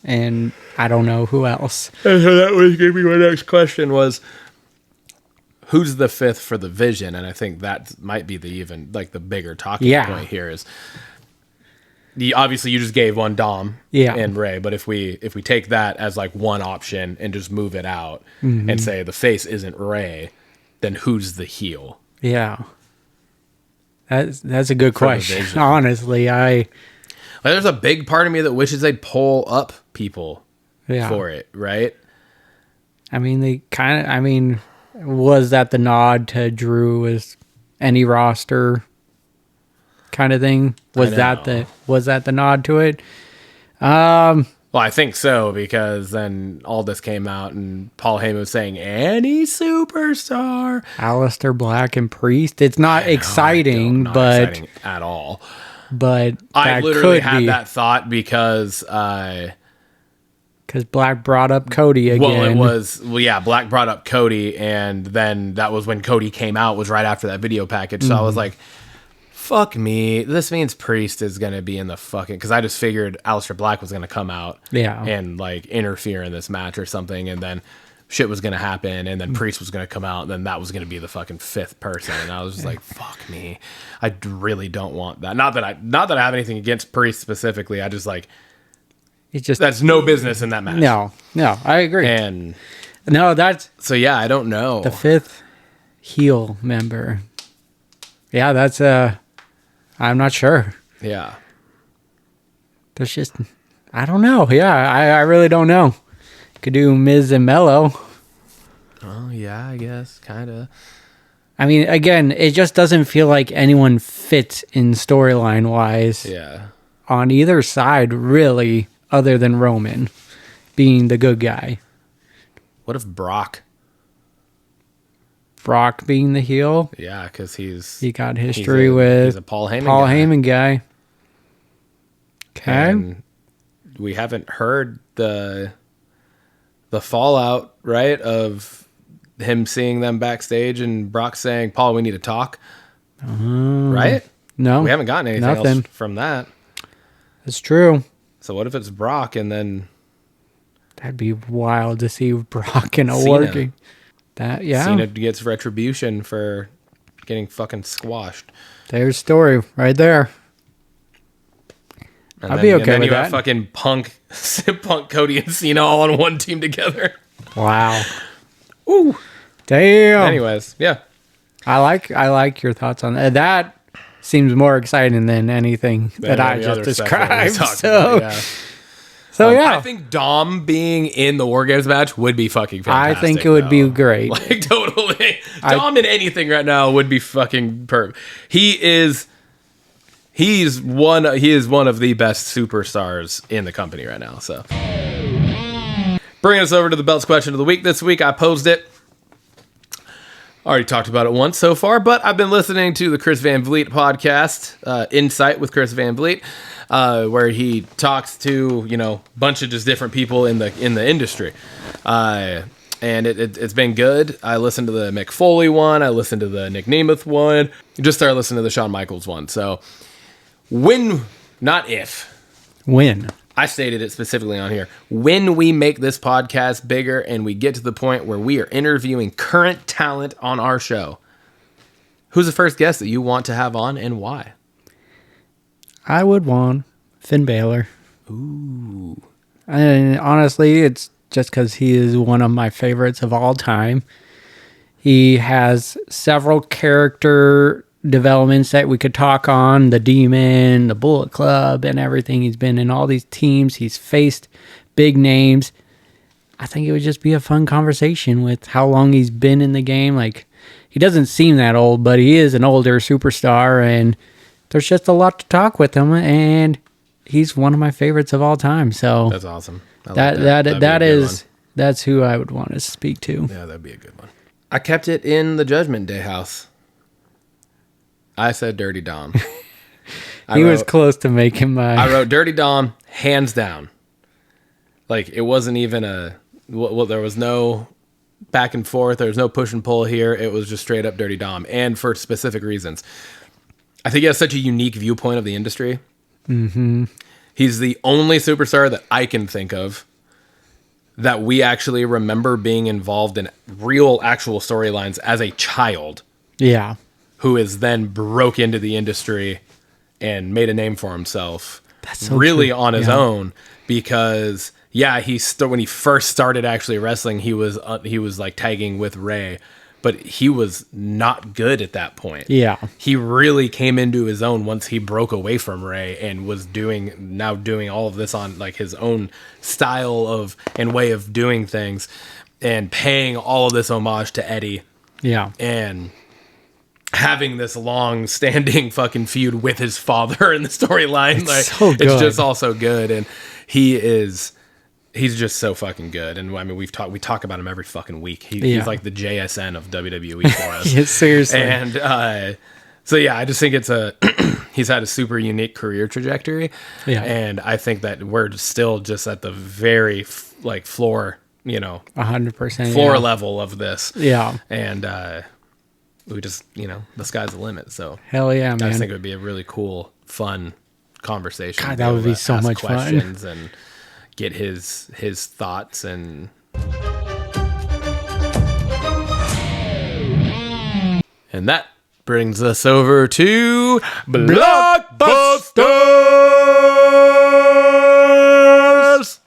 And I don't know who else. And so that was gave me my next question was, who's the fifth for the Vision? And I think that might be the bigger talking point here is, obviously you just gave one Dom and Rey, but if we take that as like one option and just move it out and say the face isn't Rey, then who's the heel? Yeah. That's a good question. Honestly, there's a big part of me that wishes they'd pull up people for it, right? I mean, was that the nod to Drew as any roster kind of thing? Was that the nod to it? Well, I think so, because then all this came out and Paul Heyman was saying any superstar. Aleister Black and Priest. It's not exciting, not but exciting at all. But I literally had that thought because Black brought up Cody again. Black brought up Cody, and then that was when Cody came out, was right after that video package. So I was like, fuck me. This means Priest is going to be in the fucking... Because I just figured Aleister Black was going to come out and like interfere in this match or something, and then shit was going to happen, and then Priest was going to come out, and then that was going to be the fucking fifth person. And I was just like, fuck me. I really don't want that. Not that I have anything against Priest specifically. I just like... that's no business in that match. No, I agree. And no, that's... So yeah, I don't know. The fifth heel member. Yeah, that's I'm not sure. Yeah. There's just... I don't know. Yeah, I really don't know. Could do Miz and Mello. Oh, yeah, I guess. Kind of. I mean, again, it just doesn't feel like anyone fits in storyline-wise. Yeah. On either side, really, other than Roman being the good guy. What if Brock being the heel? Yeah, because he got history with... He's a Paul Heyman guy. Okay. And we haven't heard the fallout, right, of him seeing them backstage and Brock saying, Paul, we need to talk. Right? No. We haven't gotten anything else from that. That's true. So what if it's Brock and then... That'd be wild to see Brock in a working... Cena gets retribution for getting fucking squashed. There's story right there. I'd be okay with that. And then you have fucking Punk, Cody, and Cena all on one team together. Wow. Ooh. Damn. Anyways, yeah. I like your thoughts on that. That seems more exciting than anything that I just described. I think Dom being in the WarGames match would be fucking fantastic. I think it would be great. Like, totally. Dom in anything right now would be fucking perfect. He is one of the best superstars in the company right now. So, bringing us over to the Belts question of the week. This week I posed it. Already talked about it once so far, but I've been listening to the Chris Van Vliet podcast, Insight with Chris Van Vliet, where he talks to a bunch of just different people in the industry, and it's been good. I listened to the Mick Foley one, I listened to the Nick Nemeth one, just started listening to the Shawn Michaels one. So when, not if, when. I stated it specifically on here. When we make this podcast bigger and we get to the point where we are interviewing current talent on our show, who's the first guest that you want to have on and why? I would want Finn Balor. Ooh. And honestly, it's just because he is one of my favorites of all time. He has several character developments that we could talk on. The Demon, the Bullet Club, and everything. He's been in all these teams. He's faced big names. I think it would just be a fun conversation with how long he's been in the game. Like, he doesn't seem that old, but he is an older superstar, and there's just a lot to talk with him, and he's one of my favorites of all time. So that's awesome. That's who I would want to speak to. Yeah, that'd be a good one. I kept it in the Judgment Day house. I said Dirty Dom. He was close to making my... I wrote Dirty Dom, hands down. Like, it wasn't even a... Well, there was no back and forth. There was no push and pull here. It was just straight up Dirty Dom. And for specific reasons. I think he has such a unique viewpoint of the industry. Mm-hmm. He's the only superstar that I can think of that we actually remember being involved in real, actual storylines as a child. Yeah. Who is then broke into the industry and made a name for himself. That's so really true. On his own, because when he first started actually wrestling, he was like tagging with Ray, but he was not good at that point. Yeah. He really came into his own once he broke away from Ray and was doing all of this on like his own style of and way of doing things and paying all of this homage to Eddie. Yeah. And having this long-standing fucking feud with his father in the storyline. Like, so good. It's just all so good. And he's just so fucking good. And I mean, we talk about him every fucking week. He's like the JSN of WWE for us. Yeah, seriously. And so yeah, I just think he's had a super unique career trajectory. Yeah. And I think that we're still just at the very floor, 100% floor level of this. Yeah. And we just, the sky's the limit. So hell yeah, man. I just think it would be a really cool, fun conversation. God, that would be so much fun. And get his thoughts and that brings us over to Blockbusters.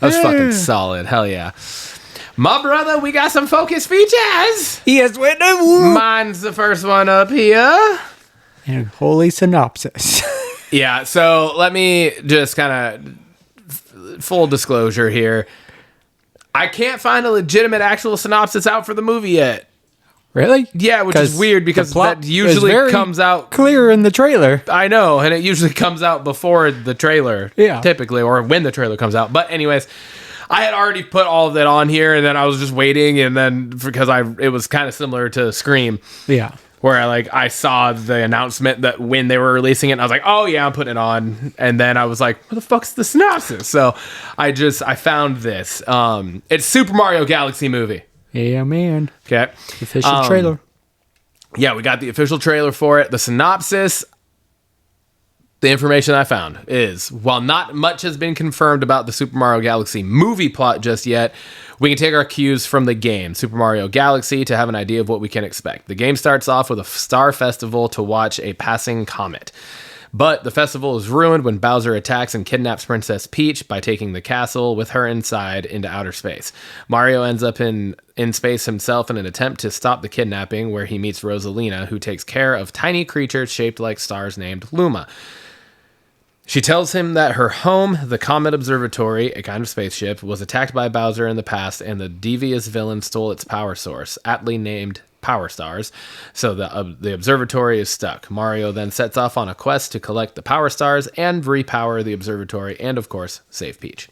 That's fucking solid. Hell yeah. My brother, we got some focus features. Yes, we do. Mine's the first one up here. And holy synopsis. Yeah, so let me just kind of full disclosure here. I can't find a legitimate actual synopsis out for the movie yet. Really? Yeah, which is weird because that usually comes out clear in the trailer. I know, and it usually comes out before the trailer, typically, or when the trailer comes out. But anyways, I had already put all of that on here, and then I was just waiting, and then because it was kind of similar to Scream. Yeah. Where I saw the announcement that when they were releasing it, and I was like, oh yeah, I'm putting it on. And then I was like, what the fuck's the synopsis? So I found this. It's Super Mario Galaxy movie. Yeah, man. Okay. Official trailer. Yeah, we got the official trailer for it. The synopsis, the information I found is, while not much has been confirmed about the Super Mario Galaxy movie plot just yet, we can take our cues from the game, Super Mario Galaxy, to have an idea of what we can expect. The game starts off with a star festival to watch a passing comet. But the festival is ruined when Bowser attacks and kidnaps Princess Peach by taking the castle with her inside into outer space. Mario ends up in space himself in an attempt to stop the kidnapping, where he meets Rosalina, who takes care of tiny creatures shaped like stars named Luma. She tells him that her home, the Comet Observatory, a kind of spaceship, was attacked by Bowser in the past, and the devious villain stole its power source, aptly named Power Stars. So the observatory is stuck. Mario then sets off on a quest to collect the Power Stars and repower the observatory, and of course, save Peach.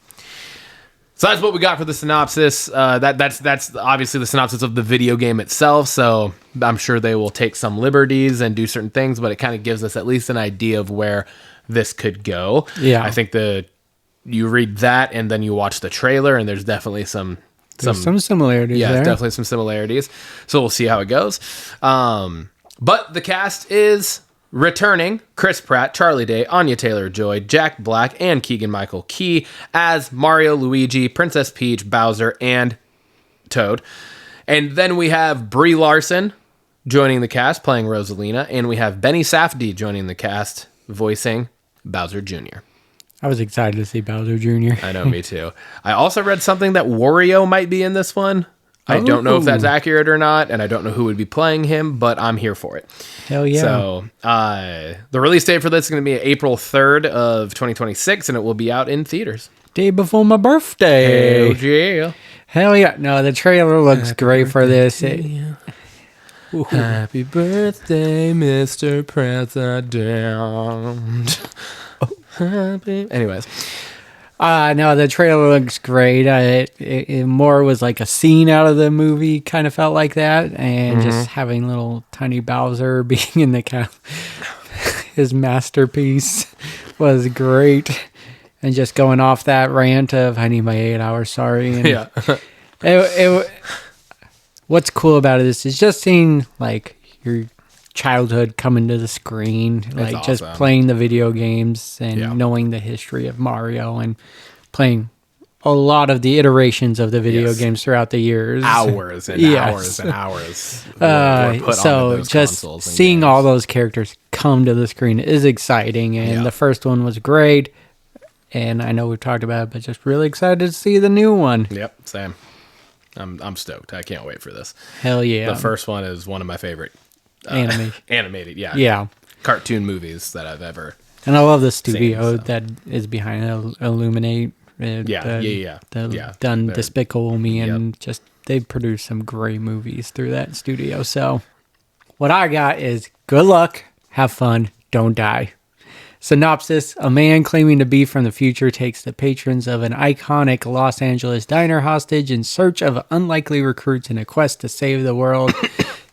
So that's what we got for the synopsis. That's obviously the synopsis of the video game itself. So I'm sure they will take some liberties and do certain things, but it kind of gives us at least an idea of where this could go. Yeah. I think you read that and then you watch the trailer, and there's definitely some similarities. Yeah, there. definitely some similarities. So we'll see how it goes. But the cast is returning: Chris Pratt, Charlie Day, Anya Taylor-Joy, Jack Black, and Keegan-Michael Key as Mario, Luigi, Princess Peach, Bowser, and Toad. And then we have Brie Larson joining the cast, playing Rosalina, and we have Benny Safdie joining the cast, voicing Bowser Jr. I was excited to see Bowser Jr. I know, me too. I also read something that Wario might be in this one. I don't know if that's accurate or not, and I don't know who would be playing him, but I'm here for it. Hell yeah. So, the release date for this is going to be April 3rd of 2026, and it will be out in theaters. Day before my birthday. Hell yeah. Hell yeah. No, the trailer looks great for this. Happy birthday, Mr. President. Anyways. No, the trailer looks great. It more was like a scene out of the movie, kind of felt like that. And just having little tiny Bowser being in the his masterpiece was great. And just going off that rant of, I need my 8 hours, sorry. And Yeah. What's cool about it is just seeing like your childhood coming to the screen, like awesome. just playing the video games and knowing the history of Mario and playing a lot of the iterations of the video games throughout the years. Hours and hours and hours. were put so onto those just consoles and seeing games. all those characters come to the screen is exciting, and the first one was great. And I know we've talked about it, but just really excited to see the new one. Yep, same. I'm stoked. I can't wait for this. Hell yeah. The first one is one of my favorite animated, cartoon movies that I've ever. And I love the studio that is behind Illuminate. Done Despicable Me, and just they've produced some great movies through that studio. So what I got is good luck, have fun, don't die. Synopsis: a man claiming to be from the future takes the patrons of an iconic Los Angeles diner hostage in search of unlikely recruits in a quest to save the world.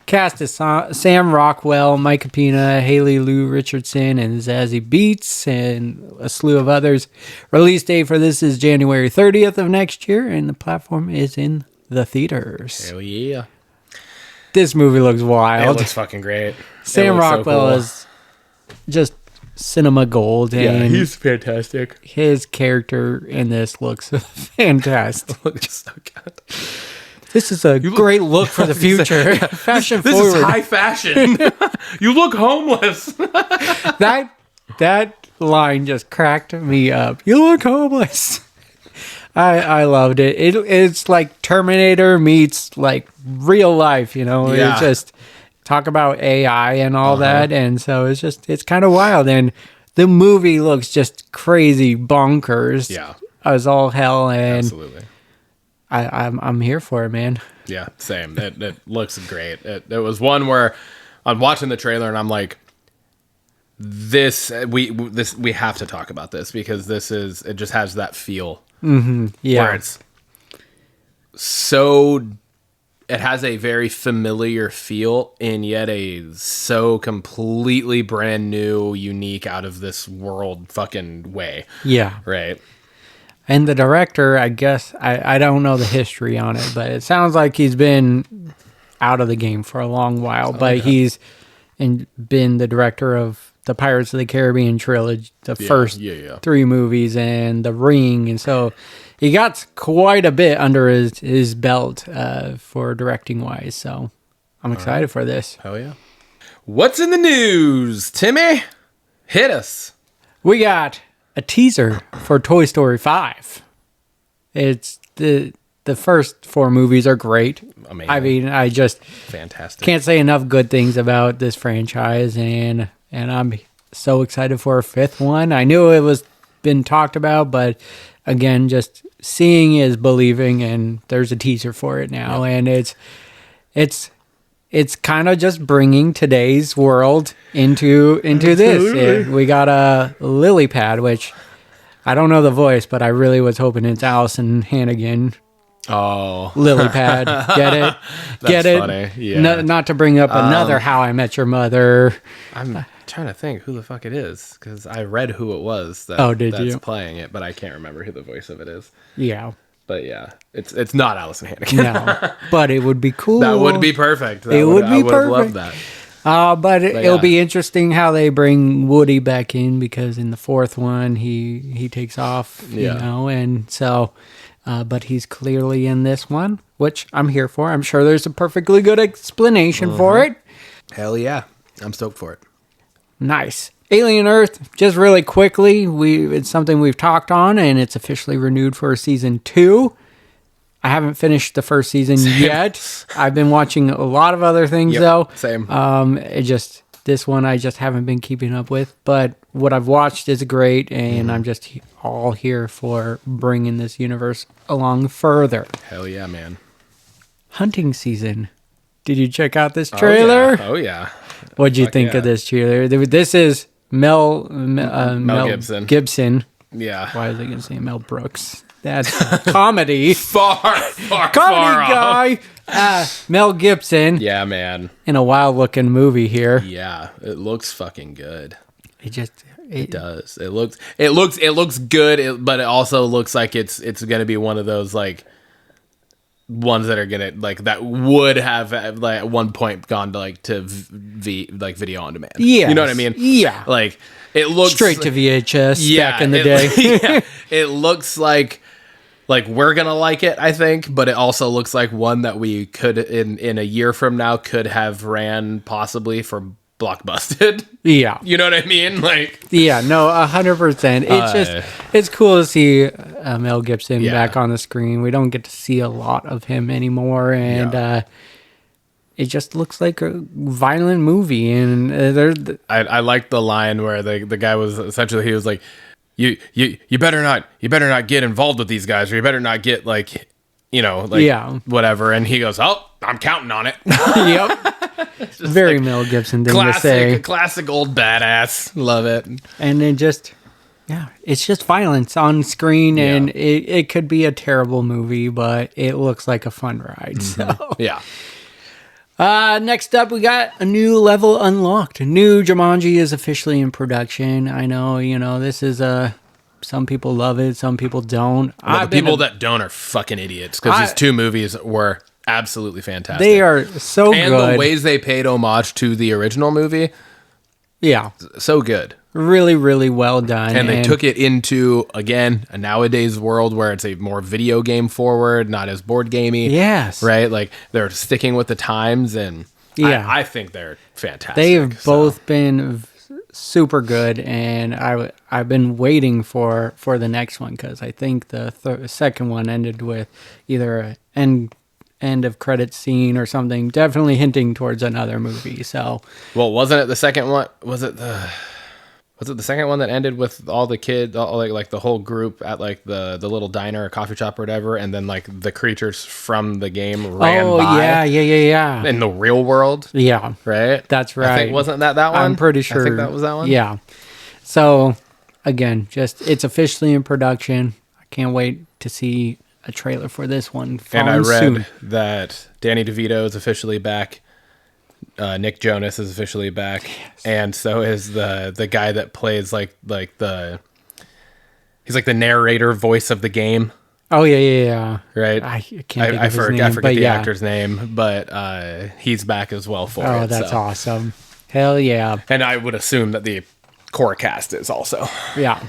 Cast is Sam Rockwell, Mike Capina, Haley Lou Richardson, and Zazie Beetz, and a slew of others. Release date for this is January 30th of next year, and the platform is in the theaters. Hell yeah. This movie looks wild. It looks fucking great. Sam Rockwell is just cinema gold, and he's fantastic. His character in this looks fantastic. Looks so good. This is a great look for the future. Fashion this forward. This is high fashion. You look homeless. That line just cracked me up. You look homeless. I loved it. It's like Terminator meets like real life, It's just talk about AI and all that, and so it's kind of wild, and the movie looks just crazy bonkers. Yeah. As all hell, and absolutely. I'm here for it, man. Yeah, same. It looks great. It was one where I'm watching the trailer and I'm like, we have to talk about this, because it just has that feel. Mm-hmm. Yeah. Where it's so, it has a very familiar feel, and yet so completely brand new, unique, out of this world fucking way. Yeah. Right. And the director, I guess, I don't know the history on it, but it sounds like he's been out of the game for a long while. But he's been the director of the Pirates of the Caribbean trilogy, the first 3 movies, and The Ring. And so he got quite a bit under his belt for directing-wise. So I'm excited for this. Hell yeah. What's in the news, Timmy? Hit us. We got a teaser for Toy Story 5. It's the first 4 movies are great. Amazing. I mean, I just fantastic. Can't say enough good things about this franchise, and I'm so excited for a 5th one. I knew it was been talked about, but again, just seeing is believing, and there's a teaser for it now, and it's kind of just bringing today's world into this. We got a lily pad, which I don't know the voice, but I really was hoping it's Allison Hannigan. Oh, lily pad. Get it? Get it? Funny. Yeah. Not to bring up another How I Met Your Mother. I'm trying to think who the fuck it is, because I read who it was. That's playing it, but I can't remember who the voice of it is. Yeah. But yeah, it's not Allison Hannigan. No, but it would be cool. That would be perfect. It would be perfect. I would love that. But it'll be interesting how they bring Woody back in, because in the 4th one he takes off, and so, but he's clearly in this one, which I'm here for. I'm sure there's a perfectly good explanation for it. Hell yeah, I'm stoked for it. Nice. Alien Earth, just really quickly, it's something we've talked on, and it's officially renewed for season 2. I haven't finished the first season yet. I've been watching a lot of other things though. Same. This one I just haven't been keeping up with, but what I've watched is great, and I'm just all here for bringing this universe along further. Hell yeah, man. Hunting season. Did you check out this trailer? Oh yeah. What'd you think of this trailer? This is Mel Gibson. Yeah. Why is I going to say Mel Brooks? That's comedy. Far Comedy guy. Mel Gibson. Yeah, man. In a wild-looking movie here. Yeah, it looks fucking good. It does. It looks good, but it also looks like it's gonna be one of those like ones that are gonna like that would have like at one point gone to like to video on demand. Yeah, you know what I mean. Yeah, like it looks straight to VHS. Back in the day. Yeah, it looks like we're gonna like it, I think, but it also looks like one that we could in a year from now could have ran possibly for Blockbusted. Yeah, you know what I mean. Like, yeah, no, 100%. It's cool to see Mel Gibson back on the screen. We don't get to see a lot of him anymore, and it just looks like a violent movie. And I like the line where the guy was essentially, he was like, you better not get involved with these guys, or you better not get like, you know, like whatever. And he goes, oh, I'm counting on it. Yep. Very like Mel Gibson thing to say. Classic old badass. Love it. And then it's just violence on screen, and it could be a terrible movie, but it looks like a fun ride. So yeah. Next up, we got a new level unlocked. A new Jumanji is officially in production. I know, this is some people love it, some people don't. Well, the people that don't are fucking idiots, because these two movies were absolutely fantastic. They are so good. And the ways they paid homage to the original movie. Yeah. So good. Really, really well done. And they took it into, again, a nowadays world where it's a more video game forward, not as board gamey. Yes. Right? Like, they're sticking with the times, and I think they're fantastic. They've both been super good, and I've been waiting for the next one, because I think the second one ended with either an end of credit scene or something, definitely hinting towards another movie. So, well, wasn't it the second one? Was it the second one that ended with all the kids, like the whole group at like the little diner or coffee shop or whatever, and then like the creatures from the game ran by? Yeah. In the real world? Yeah. Right? That's right. I think, wasn't that one? I'm pretty sure. I think that was that one? Yeah. So, again, it's officially in production. I can't wait to see a trailer for this one. And I read soon. that Danny DeVito is officially back. Nick Jonas is officially back, and so is the guy that plays he's like the narrator voice of the game. Oh yeah. Right. I can't. I forget the actor's name, but he's back as well for it. Oh, that's awesome! Hell yeah! And I would assume that the core cast is also. Yeah.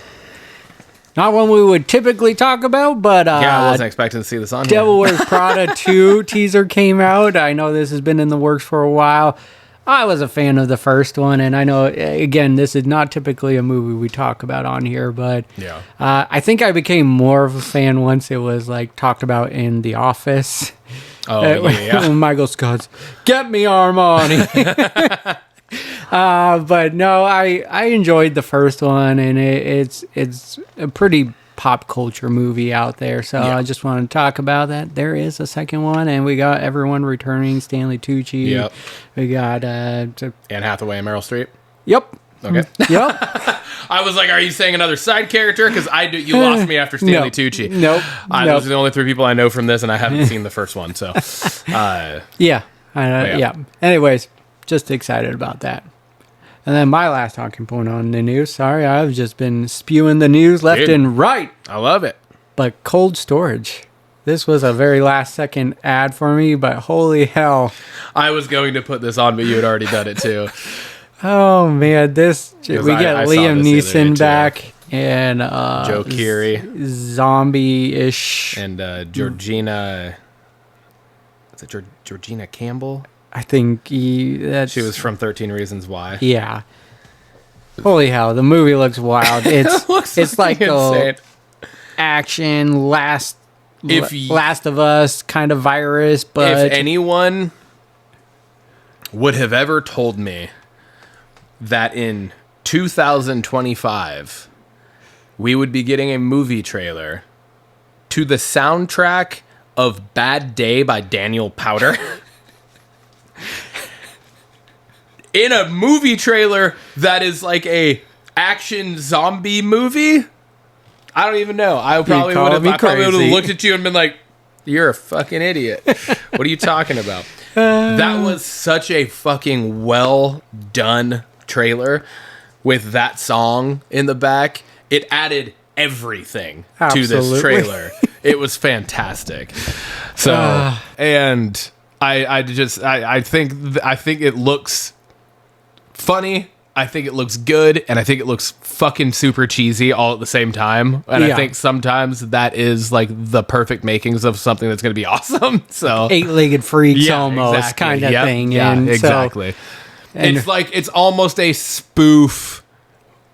Not one we would typically talk about, but I wasn't expecting to see this on Devil Wears Prada 2 teaser came out. I know this has been in the works for a while. I was a fan of the first one, and I know, again, this is not typically a movie we talk about on here, but I think I became more of a fan once it was like talked about in The Office. Oh, yeah. Michael Scott's, "Get me Armani." But no, I enjoyed the first one, and it's a pretty pop culture movie out there. So I just want to talk about that. There is a second one, and we got everyone returning. Stanley Tucci. Yep. We got Anne Hathaway and Meryl Streep. Yep. Okay. Yep. I was like, are you saying another side character? Because you lost me after Stanley Tucci. Nope. Those are the only three people I know from this, and I haven't seen the first one. So, yeah. Anyways, just excited about that. And then my last talking point on the news. Sorry, I've just been spewing the news left and right. I love it. But cold storage. This was a very last second ad for me, but holy hell. I was going to put this on, but you had already done it too. Oh man, we get Liam Neeson back, and Joe Keery, zombie-ish, and Georgina. Is it Georgina Campbell? I think she was from 13 Reasons Why. Yeah. Holy hell, the movie looks wild. It's like insane. action Last of Us kind of virus, If but anyone would have ever told me that in 2025 we would be getting a movie trailer to the soundtrack of Bad Day by Daniel Powder in a movie trailer that is like a action zombie movie, I don't even know. I probably would have looked at you and been like, "You're a fucking idiot. What are you talking about?" That was such a fucking well done trailer with that song in the back. It added everything to this trailer. It was fantastic. So, and I think it looks funny. I think it looks good, and I think it looks fucking super cheesy all at the same time. And I think sometimes that is like the perfect makings of something that's going to be awesome. So eight-legged freaks almost kind of thing. Yeah, and exactly. It's like it's almost a spoof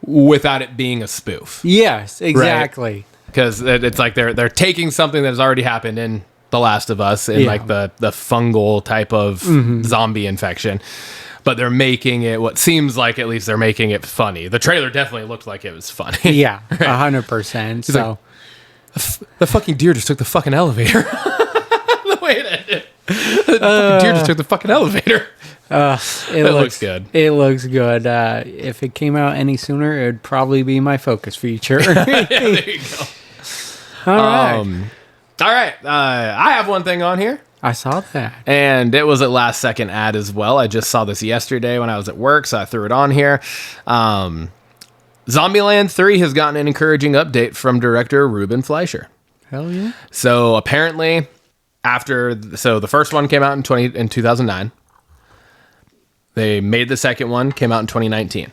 without it being a spoof. Yes, exactly. Because it's like they're taking something that has already happened in The Last of Us in like the fungal type of zombie infection. But they're making it what seems like, at least they're making it funny. The trailer definitely looked like it was funny. Yeah, 100%. So like, the fucking deer just took the fucking elevator. The way it ended. The fucking deer just took the fucking elevator. it looks good. It looks good. If it came out any sooner, it would probably be my focus feature. Yeah, there you go. All right. All right. I have one thing on here. I saw that. And it was a last second ad as well. I just saw this yesterday when I was at work, so I threw it on here. Zombieland 3 has gotten an encouraging update from director Ruben Fleischer. Hell yeah. So apparently, the first one came out in 2009. They made the second one, came out in 2019.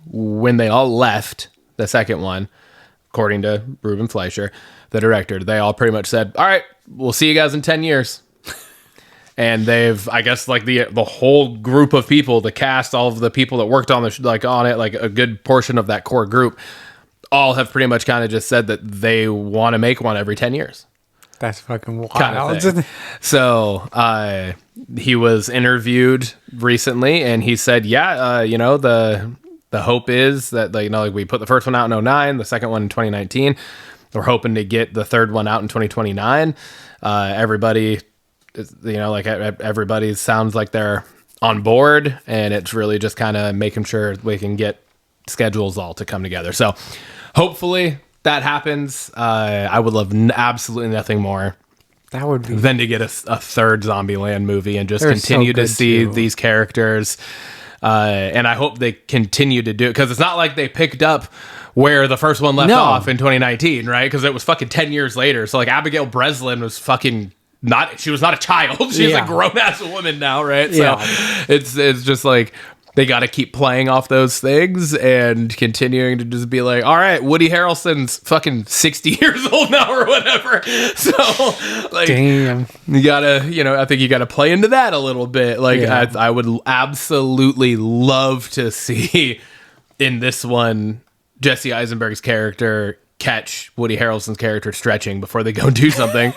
When they all left the second one, according to Ruben Fleischer, the director, they all pretty much said, "All right, we'll see you guys in 10 years." And they've, I guess, like the whole group of people, the cast, all of the people that worked on on it, like a good portion of that core group, all have pretty much kind of just said that they want to make one every 10 years. That's fucking wild. Kind of thing. So he was interviewed recently, and he said, the hope is that, like we put the first one out in 2009, the second one in 2019. We're hoping to get the third one out in 2029. Everybody, everybody sounds like they're on board, and it's really just kind of making sure we can get schedules all to come together. So hopefully that happens. I would love absolutely nothing more that would be than to get a third Zombieland movie and just continue to see these characters. And I hope they continue to do it, because it's not like they picked up where the first one left off in 2019, right? Because it was fucking 10 years later. So like Abigail Breslin was fucking she was not a child. She's a grown-ass woman now, right? Yeah. So it's just like they got to keep playing off those things and continuing to just be like, all right, Woody Harrelson's fucking 60 years old now or whatever. So like, damn, you gotta, I think you gotta play into that a little bit. Like I would absolutely love to see in this one, Jesse Eisenberg's character catch Woody Harrelson's character stretching before they go do something.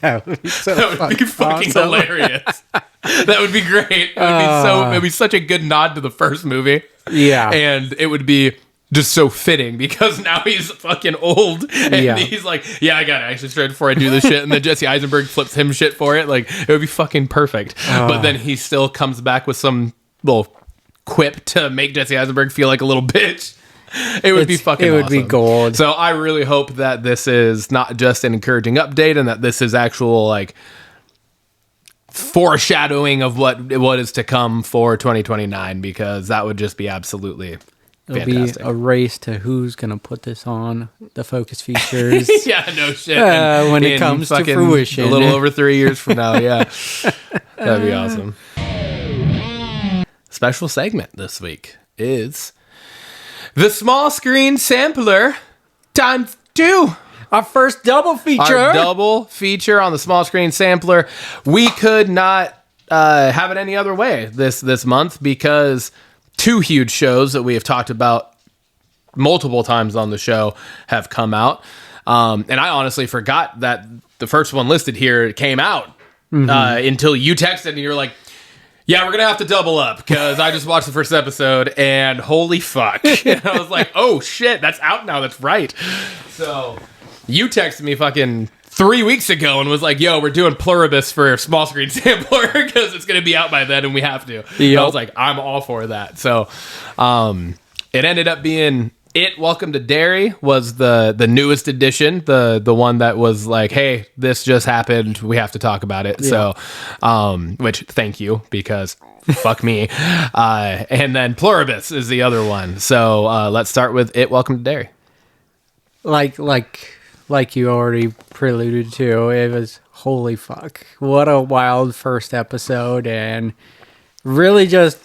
That would be so That would be fucking hilarious. That would be great. It would be such a good nod to the first movie. Yeah. And it would be just so fitting, because now he's fucking old and he's like, yeah, I gotta actually stretch before I do this shit. And then Jesse Eisenberg flips him shit for it. Like, it would be fucking perfect. But then he still comes back with some little quip to make Jesse Eisenberg feel like a little bitch. It would be fucking awesome. It would be gold. So I really hope that this is not just an encouraging update, and that this is actual like foreshadowing of what is to come for 2029, because that would just be absolutely fantastic. It'll be a race to who's going to put this on the focus features. Yeah, no shit. When it comes to fruition. A little over 3 years from now, yeah. That'd be awesome. Special segment this week is the small screen sampler times 2. Our first double feature. Our double feature on the small screen sampler. We could not have it any other way this month, because two huge shows that we have talked about multiple times on the show have come out. And I honestly forgot that the first one listed here came out until you texted and you were like, yeah, we're going to have to double up because I just watched the first episode and holy fuck. And I was like, oh shit, that's out now. That's right. So you texted me fucking 3 weeks ago and was like, yo, we're doing Pluribus for small screen sampler because it's going to be out by then and we have to. Yep. I was like, I'm all for that. So it ended up being Welcome to Derry was the newest edition, the one that was like, hey, this just happened, we have to talk about it. Yeah. So which thank you, because fuck me. And then Pluribus is the other one. So let's start with Welcome to Derry. Like you already preluded to, it was holy fuck. What a wild first episode, and really just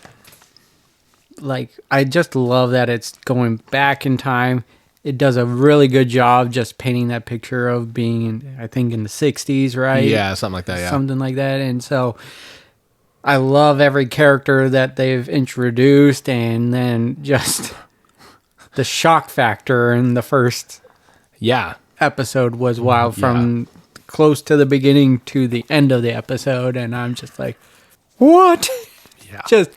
I just love that it's going back in time. It does a really good job just painting that picture of being, I think, in the 60s, right? Yeah, something like that, yeah. Something like that. And so I love every character that they've introduced, and then just the shock factor in the first episode was wild from close to the beginning to the end of the episode. And I'm just like, what? Yeah. Just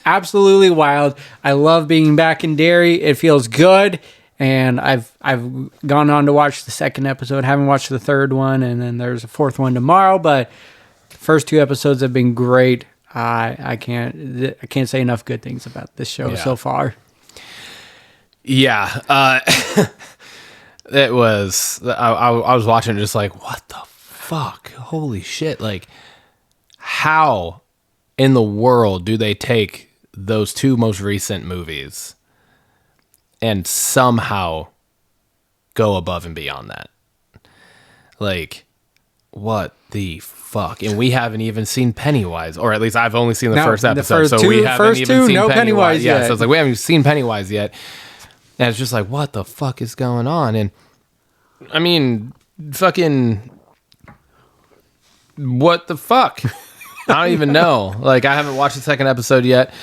absolutely wild. I love being back in Derry. It feels good. And I've gone on to watch the second episode. Haven't watched the third one, and then there's a fourth one tomorrow. But the first two episodes have been great. I can't say enough good things about this show so far. Yeah, it was. I was watching it just like, what the fuck? Holy shit! Like, how in the world do they take those two most recent movies and somehow go above and beyond that? Like, what the fuck? And we haven't even seen Pennywise, or at least I've only seen the first episode, so we haven't even seen Pennywise yet. So it's like we haven't seen Pennywise yet, and it's just like, what the fuck is going on? And I mean, fucking, what the fuck? I don't even know. Like, I haven't watched the second episode yet,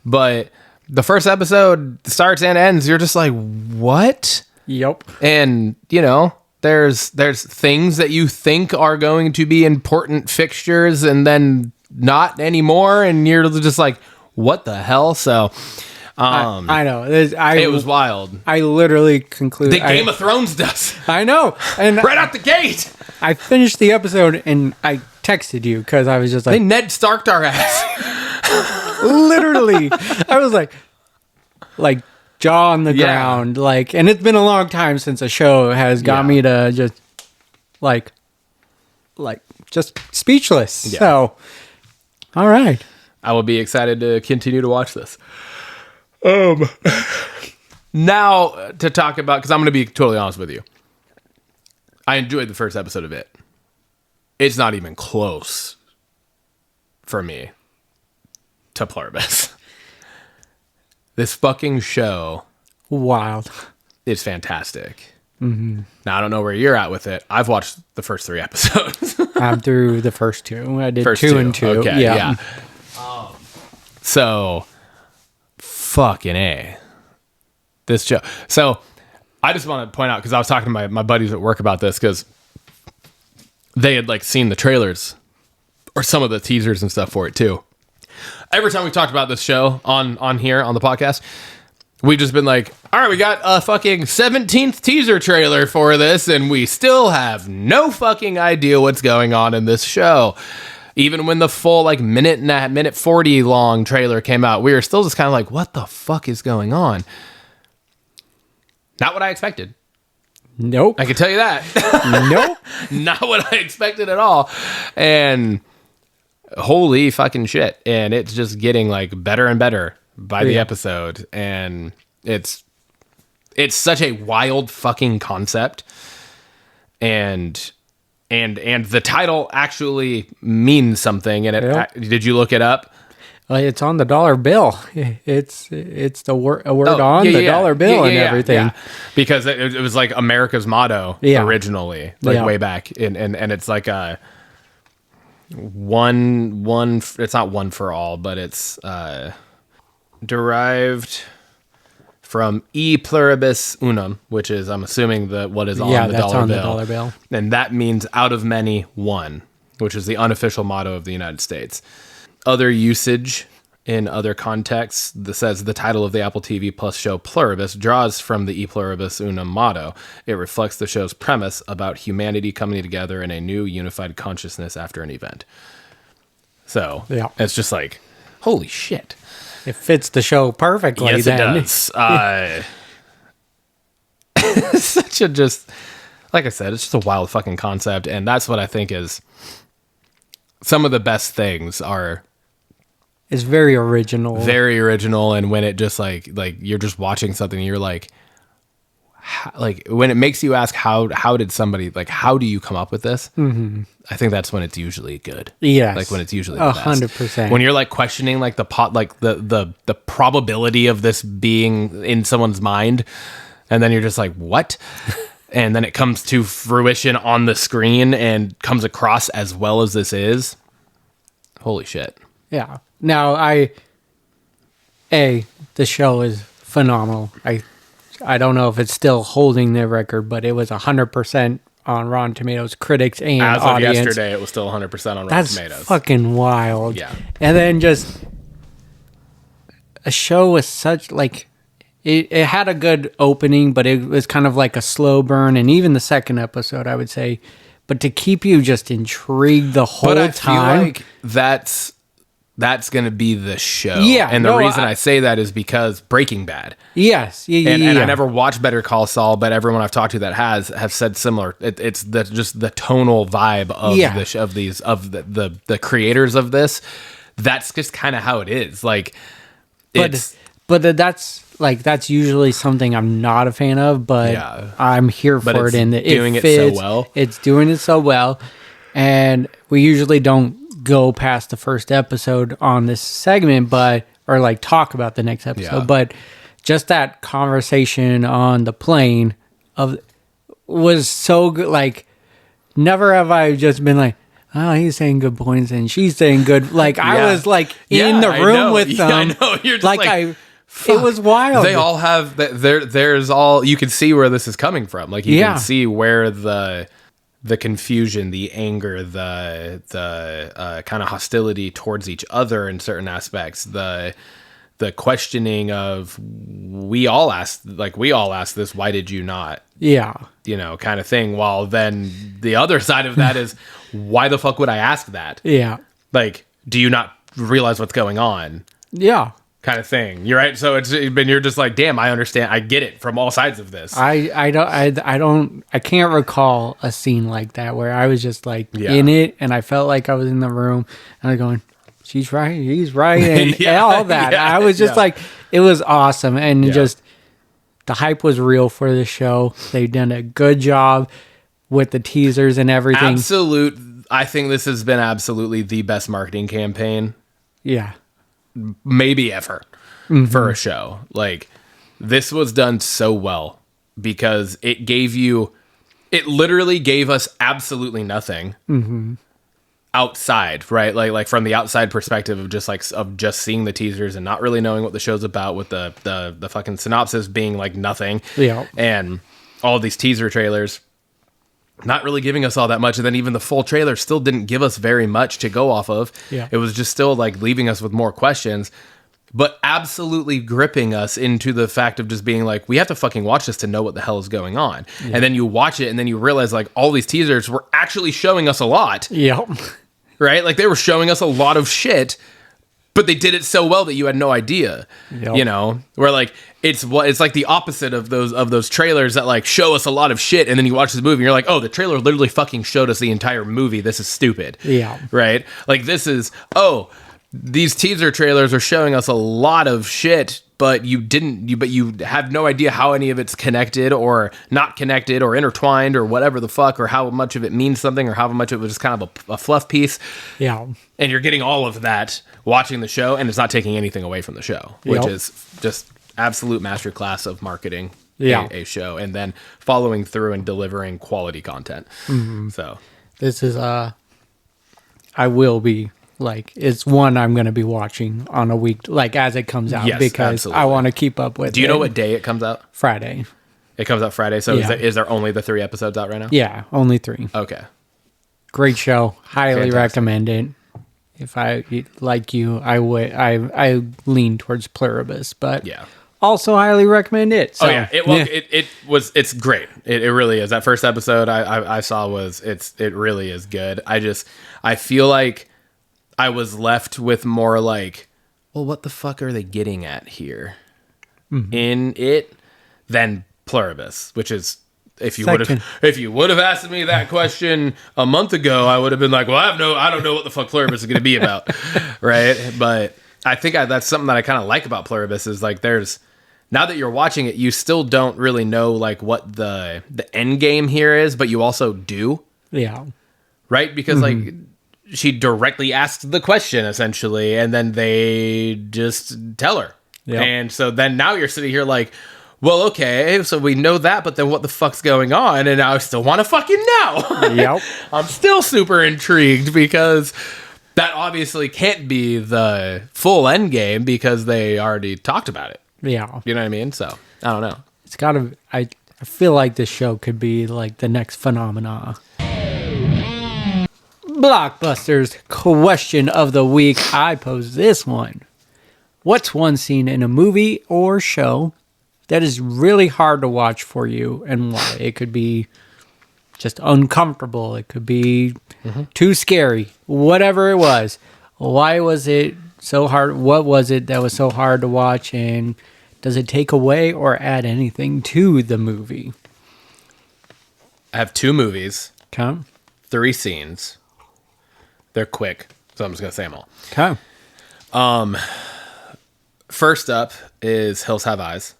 but the first episode starts and ends. You're just like, what? Yep. And, you know, there's things that you think are going to be important fixtures and then not anymore. And you're just like, what the hell? So, I know. It was wild. I literally concluded. The Game of Thrones does. I know. And right out the gate. I finished the episode and I texted you because I was just like, they Ned Starked our ass. Literally. I was like jaw on the ground. Like, and it's been a long time since a show has got me to just like just speechless. Yeah. So, all right. I will be excited to continue to watch this. Now to talk about, because I'm going to be totally honest with you. I enjoyed the first episode of it. It's not even close for me to Pluribus. This fucking show, wild, is fantastic. Mm-hmm. Now I don't know where you're at with it. I've watched the first 3 episodes. I'm through the first 2. I did first 2 and 2. Okay, yeah. So, fucking A. This show. So, I just want to point out, because I was talking to my buddies at work about this, because they had like seen the trailers or some of the teasers and stuff for it too. Every time we talked about this show on here on the podcast, we've just been like, all right, we got a fucking 17th teaser trailer for this, and we still have no fucking idea what's going on in this show. Even when the full like minute 40 long trailer came out, we were still just kind of like, what the fuck is going on? Not what I expected. Nope. I can tell you that. Nope. Not what I expected at all. And holy fucking shit. And it's just getting like better and better by the episode. And it's such a wild fucking concept. And the title actually means something. And did you look it up? It's on the dollar bill. It's a word on the dollar bill and everything. Yeah. Because it was like America's motto originally, like way back. And it's like a one. It's not one for all, but it's derived from e pluribus unum, which is, I'm assuming, what is on the that's dollar on bill. the dollar bill. And that means out of many, one, which is the unofficial motto of the United States. Other usage in other contexts that says the title of the Apple TV Plus show Pluribus draws from the e pluribus unum motto. It reflects the show's premise about humanity coming together in a new unified consciousness after an event. So it's just like, holy shit. It fits the show perfectly. Yes, then. it does. Such a just, like I said, it's just a wild fucking concept. And that's what I think is some of the best things are. It's very original. Very original. And when it just like you're just watching something and you're like when it makes you ask, how did somebody, like, how do you come up with this? Mm-hmm. I think that's when it's usually good. Yes. Like when it's usually the best. 100%. When you're like questioning like the probability of this being in someone's mind, and then you're just like, what? And then it comes to fruition on the screen and comes across as well as this is. Holy shit. Yeah. Now, the show is phenomenal. I don't know if it's still holding the record, but it was 100% on Rotten Tomatoes, critics and as audience. Of yesterday, it was still 100% on Rotten That's Tomatoes. Fucking wild. Yeah. And then just a show with such, like, it had a good opening, but it was kind of like a slow burn, and even the second episode, I would say. But to keep you just intrigued the whole but I time. feel like that's going to be the show. Yeah. And the reason I say that is because Breaking Bad. Yes. And I never watched Better Call Saul, but everyone I've talked to that have said similar. It's just the tonal vibe of the creators of this. That's just kind of how it is. Like, but that's usually something I'm not a fan of, but I'm here for it. And it fits. So well. It's doing it so well. And we usually don't go past the first episode on this segment, or like talk about the next episode. But just that conversation on the plane was so good. Like, never have I just been like, oh, he's saying good points and she's saying good. Like, I was like in the room with them. I know. You're just it was wild. They all have there's all, you can see where this is coming from. Like, you can see where the confusion, the anger, the kind of hostility towards each other in certain aspects, the questioning of we all asked this, why did you not? Yeah. Kind of thing. While then the other side of that is, why the fuck would I ask that? Yeah. Like, do you not realize what's going on? Yeah. Kind of thing. You're right. So you're just like, damn, I understand. I get it from all sides of this. I can't recall a scene like that where I was just like in it and I felt like I was in the room and I'm going, she's right, he's right, and all that. I was just like, it was awesome. And just the hype was real for the show. They've done a good job with the teasers and everything. I think this has been absolutely the best marketing campaign. Yeah. Maybe ever for a show. Like, this was done so well because it literally gave us absolutely nothing outside, right? Like from the outside perspective of just seeing the teasers and not really knowing what the show's about, with the fucking synopsis being like nothing. Yeah. And all these teaser trailers not really giving us all that much, and then even the full trailer still didn't give us very much to go off of. Yeah. It was just still like leaving us with more questions, but absolutely gripping us into the fact of just being like, we have to fucking watch this to know what the hell is going on. Yeah. And then you watch it and then you realize like all these teasers were actually showing us a lot. Yep. Right? Like, they were showing us a lot of shit, but they did it so well that you had no idea. Yep. Where like it's like the opposite of those trailers that like show us a lot of shit, and then you watch this movie and you're like, oh, the trailer literally fucking showed us the entire movie. This is stupid. Yeah. Right? Like, this is, these teaser trailers are showing us a lot of shit, but you have no idea how any of it's connected or not connected or intertwined or whatever the fuck, or how much of it means something, or how much it was just kind of a fluff piece. Yeah. And you're getting all of that watching the show, and it's not taking anything away from the show, which is just absolute masterclass of marketing a show, and then following through and delivering quality content. Mm-hmm. So this is I will be like it's one I'm going to be watching on a week, like as it comes out, Yes, because absolutely. I want to keep up with it. Do you know what day it comes out? Friday. It comes out Friday. So Yeah. is there only the 3 episodes out right now? Yeah, only 3. Okay. Great show. Highly Fantastic. recommend it. If I like you, I lean towards Pluribus, but Yeah. also highly recommend it. So, Oh yeah, it's great. It really is. That first episode I saw it really is good. I feel like I was left with more like, well, what the fuck are they getting at here in it than Pluribus, which is if you would have asked me that question a month ago, I would have been like, well, I don't know what the fuck Pluribus is going to be about, right? But I think that's something that I kind of like about Pluribus is like now that you're watching it, you still don't really know like what the end game here is, but you also do, yeah. right? Because like she directly asked the question essentially, and then they just tell her. Yep. And so then now you're sitting here like, well, okay, so we know that, but then what the fuck's going on? And I still want to fucking know. Yep. I'm still super intrigued because that obviously can't be the full end game because they already talked about it. Yeah. You know what I mean? So I don't know. It's got to, I feel like this show could be like the next phenomena. Blockbusters question of the week. I pose this one. What's one scene in a movie or show that is really hard to watch for you and why? It could be just uncomfortable. It could be too scary. Whatever it was. Why was it so hard? What was it that was so hard to watch? And does it take away or add anything to the movie? I have 2 movies, Okay. 3 scenes. They're quick, so I'm just going to say them all. Okay. First up is Hills Have Eyes,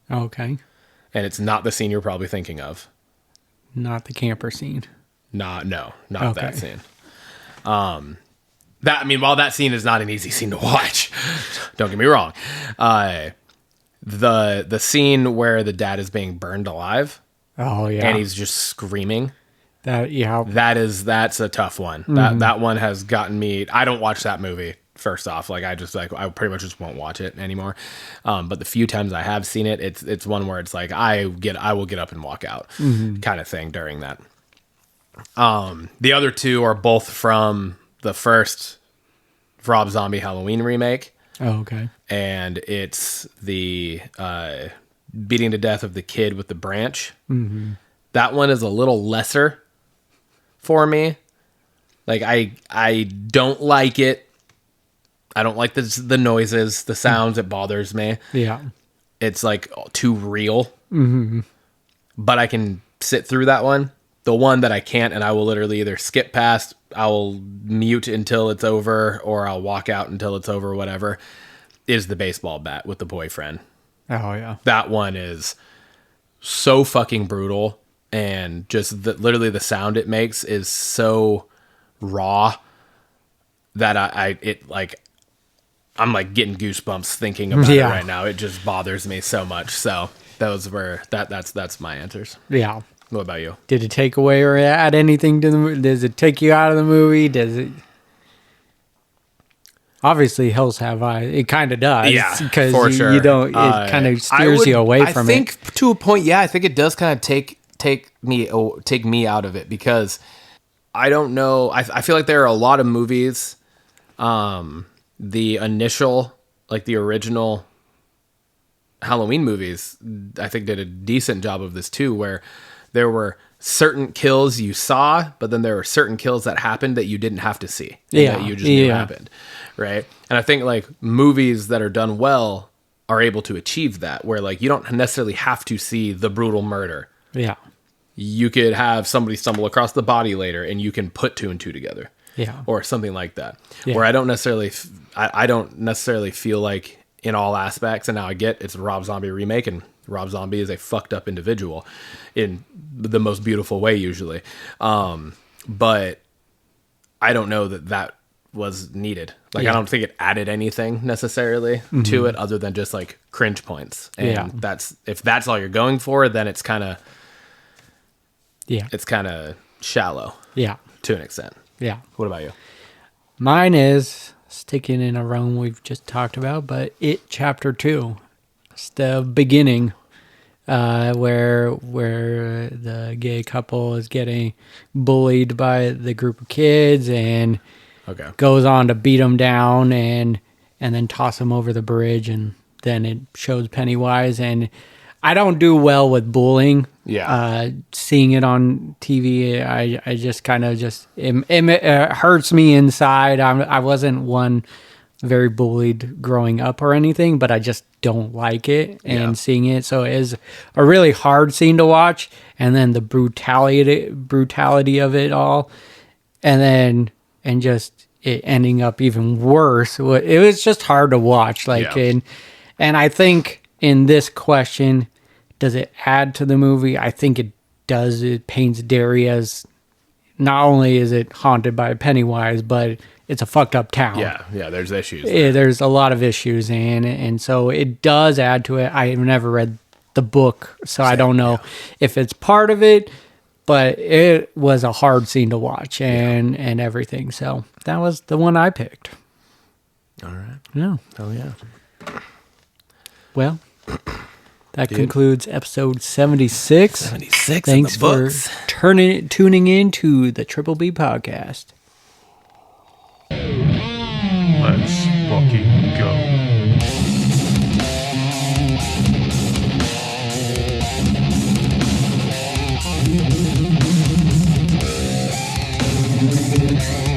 Okay. and it's not the scene you're probably thinking of. Not the camper scene. Not Okay. that scene. While that scene is not an easy scene to watch, don't get me wrong. The scene where the dad is being burned alive Oh, yeah. and he's just screaming. Yeah. That's a tough one. That one has gotten me. I don't watch that movie. First off, I pretty much just won't watch it anymore. But the few times I have seen it, it's one where it's like I will get up and walk out kind of thing during that. The other 2 are both from the first Rob Zombie Halloween remake. Oh, okay. And it's the beating to death of the kid with the branch. Mm-hmm. That one is a little lesser for me. Like I don't like it. I don't like the noises, the sounds. It bothers me. Yeah. It's like too real. Mm-hmm. But I can sit through that one. The one that I can't, and I will literally either skip past, I will mute until it's over, or I'll walk out until it's over, whatever, is the baseball bat with the boyfriend. Oh, yeah. That one is so fucking brutal, and just literally the sound it makes is so raw that I'm like getting goosebumps thinking about it right now. It just bothers me so much. So those were that's my answers. Yeah. What about you? Did it take away or add anything to the movie? Does it take you out of the movie? Does it? Obviously, Hills Have Eyes. It kind of does. Yeah, because for sure. You don't. It kind of steers you away from it. I think to a point, yeah. I think it does kind of take me out of it because I don't know. I feel like there are a lot of movies. The initial, like the original Halloween movies, I think did a decent job of this too, where there were certain kills you saw, but then there were certain kills that happened that you didn't have to see. Yeah. That you just knew happened. Right. And I think like movies that are done well are able to achieve that, where like you don't necessarily have to see the brutal murder. Yeah. You could have somebody stumble across the body later and you can put 2 and 2 together. Yeah. Or something like that. Yeah. Where I don't necessarily feel like in all aspects, and now I get it's a Rob Zombie remake, and Rob Zombie is a fucked up individual in the most beautiful way usually. But I don't know that was needed. Like, I don't think it added anything necessarily to it other than just like cringe points. And if that's all you're going for, then it's kind of shallow. Yeah. To an extent. Yeah. What about you? Mine is sticking in a realm we've just talked about, but It Chapter 2. It's the beginning where the gay couple is getting bullied by the group of kids and goes on to beat them down and then toss them over the bridge, and then it shows Pennywise. And I don't do well with bullying. Yeah. Seeing it on TV, I just kind of it hurts me inside. I wasn't one very bullied growing up or anything, but I just don't like it and seeing it. So it is a really hard scene to watch, and then the brutality of it all, and just it ending up even worse. It was just hard to watch. And I think in this question, does it add to the movie? I think it does. It paints Derry as not only is it haunted by Pennywise, but it's a fucked up town. Yeah, there's issues. There's a lot of issues, and so it does add to it. I have never read the book, so I don't know if it's part of it, but it was a hard scene to watch and everything. So that was the one I picked. All right. Yeah. Oh, yeah. Well, that concludes episode 76. 76 Thanks in the books. for tuning in to the Triple B podcast. Let's fucking go. Thank you.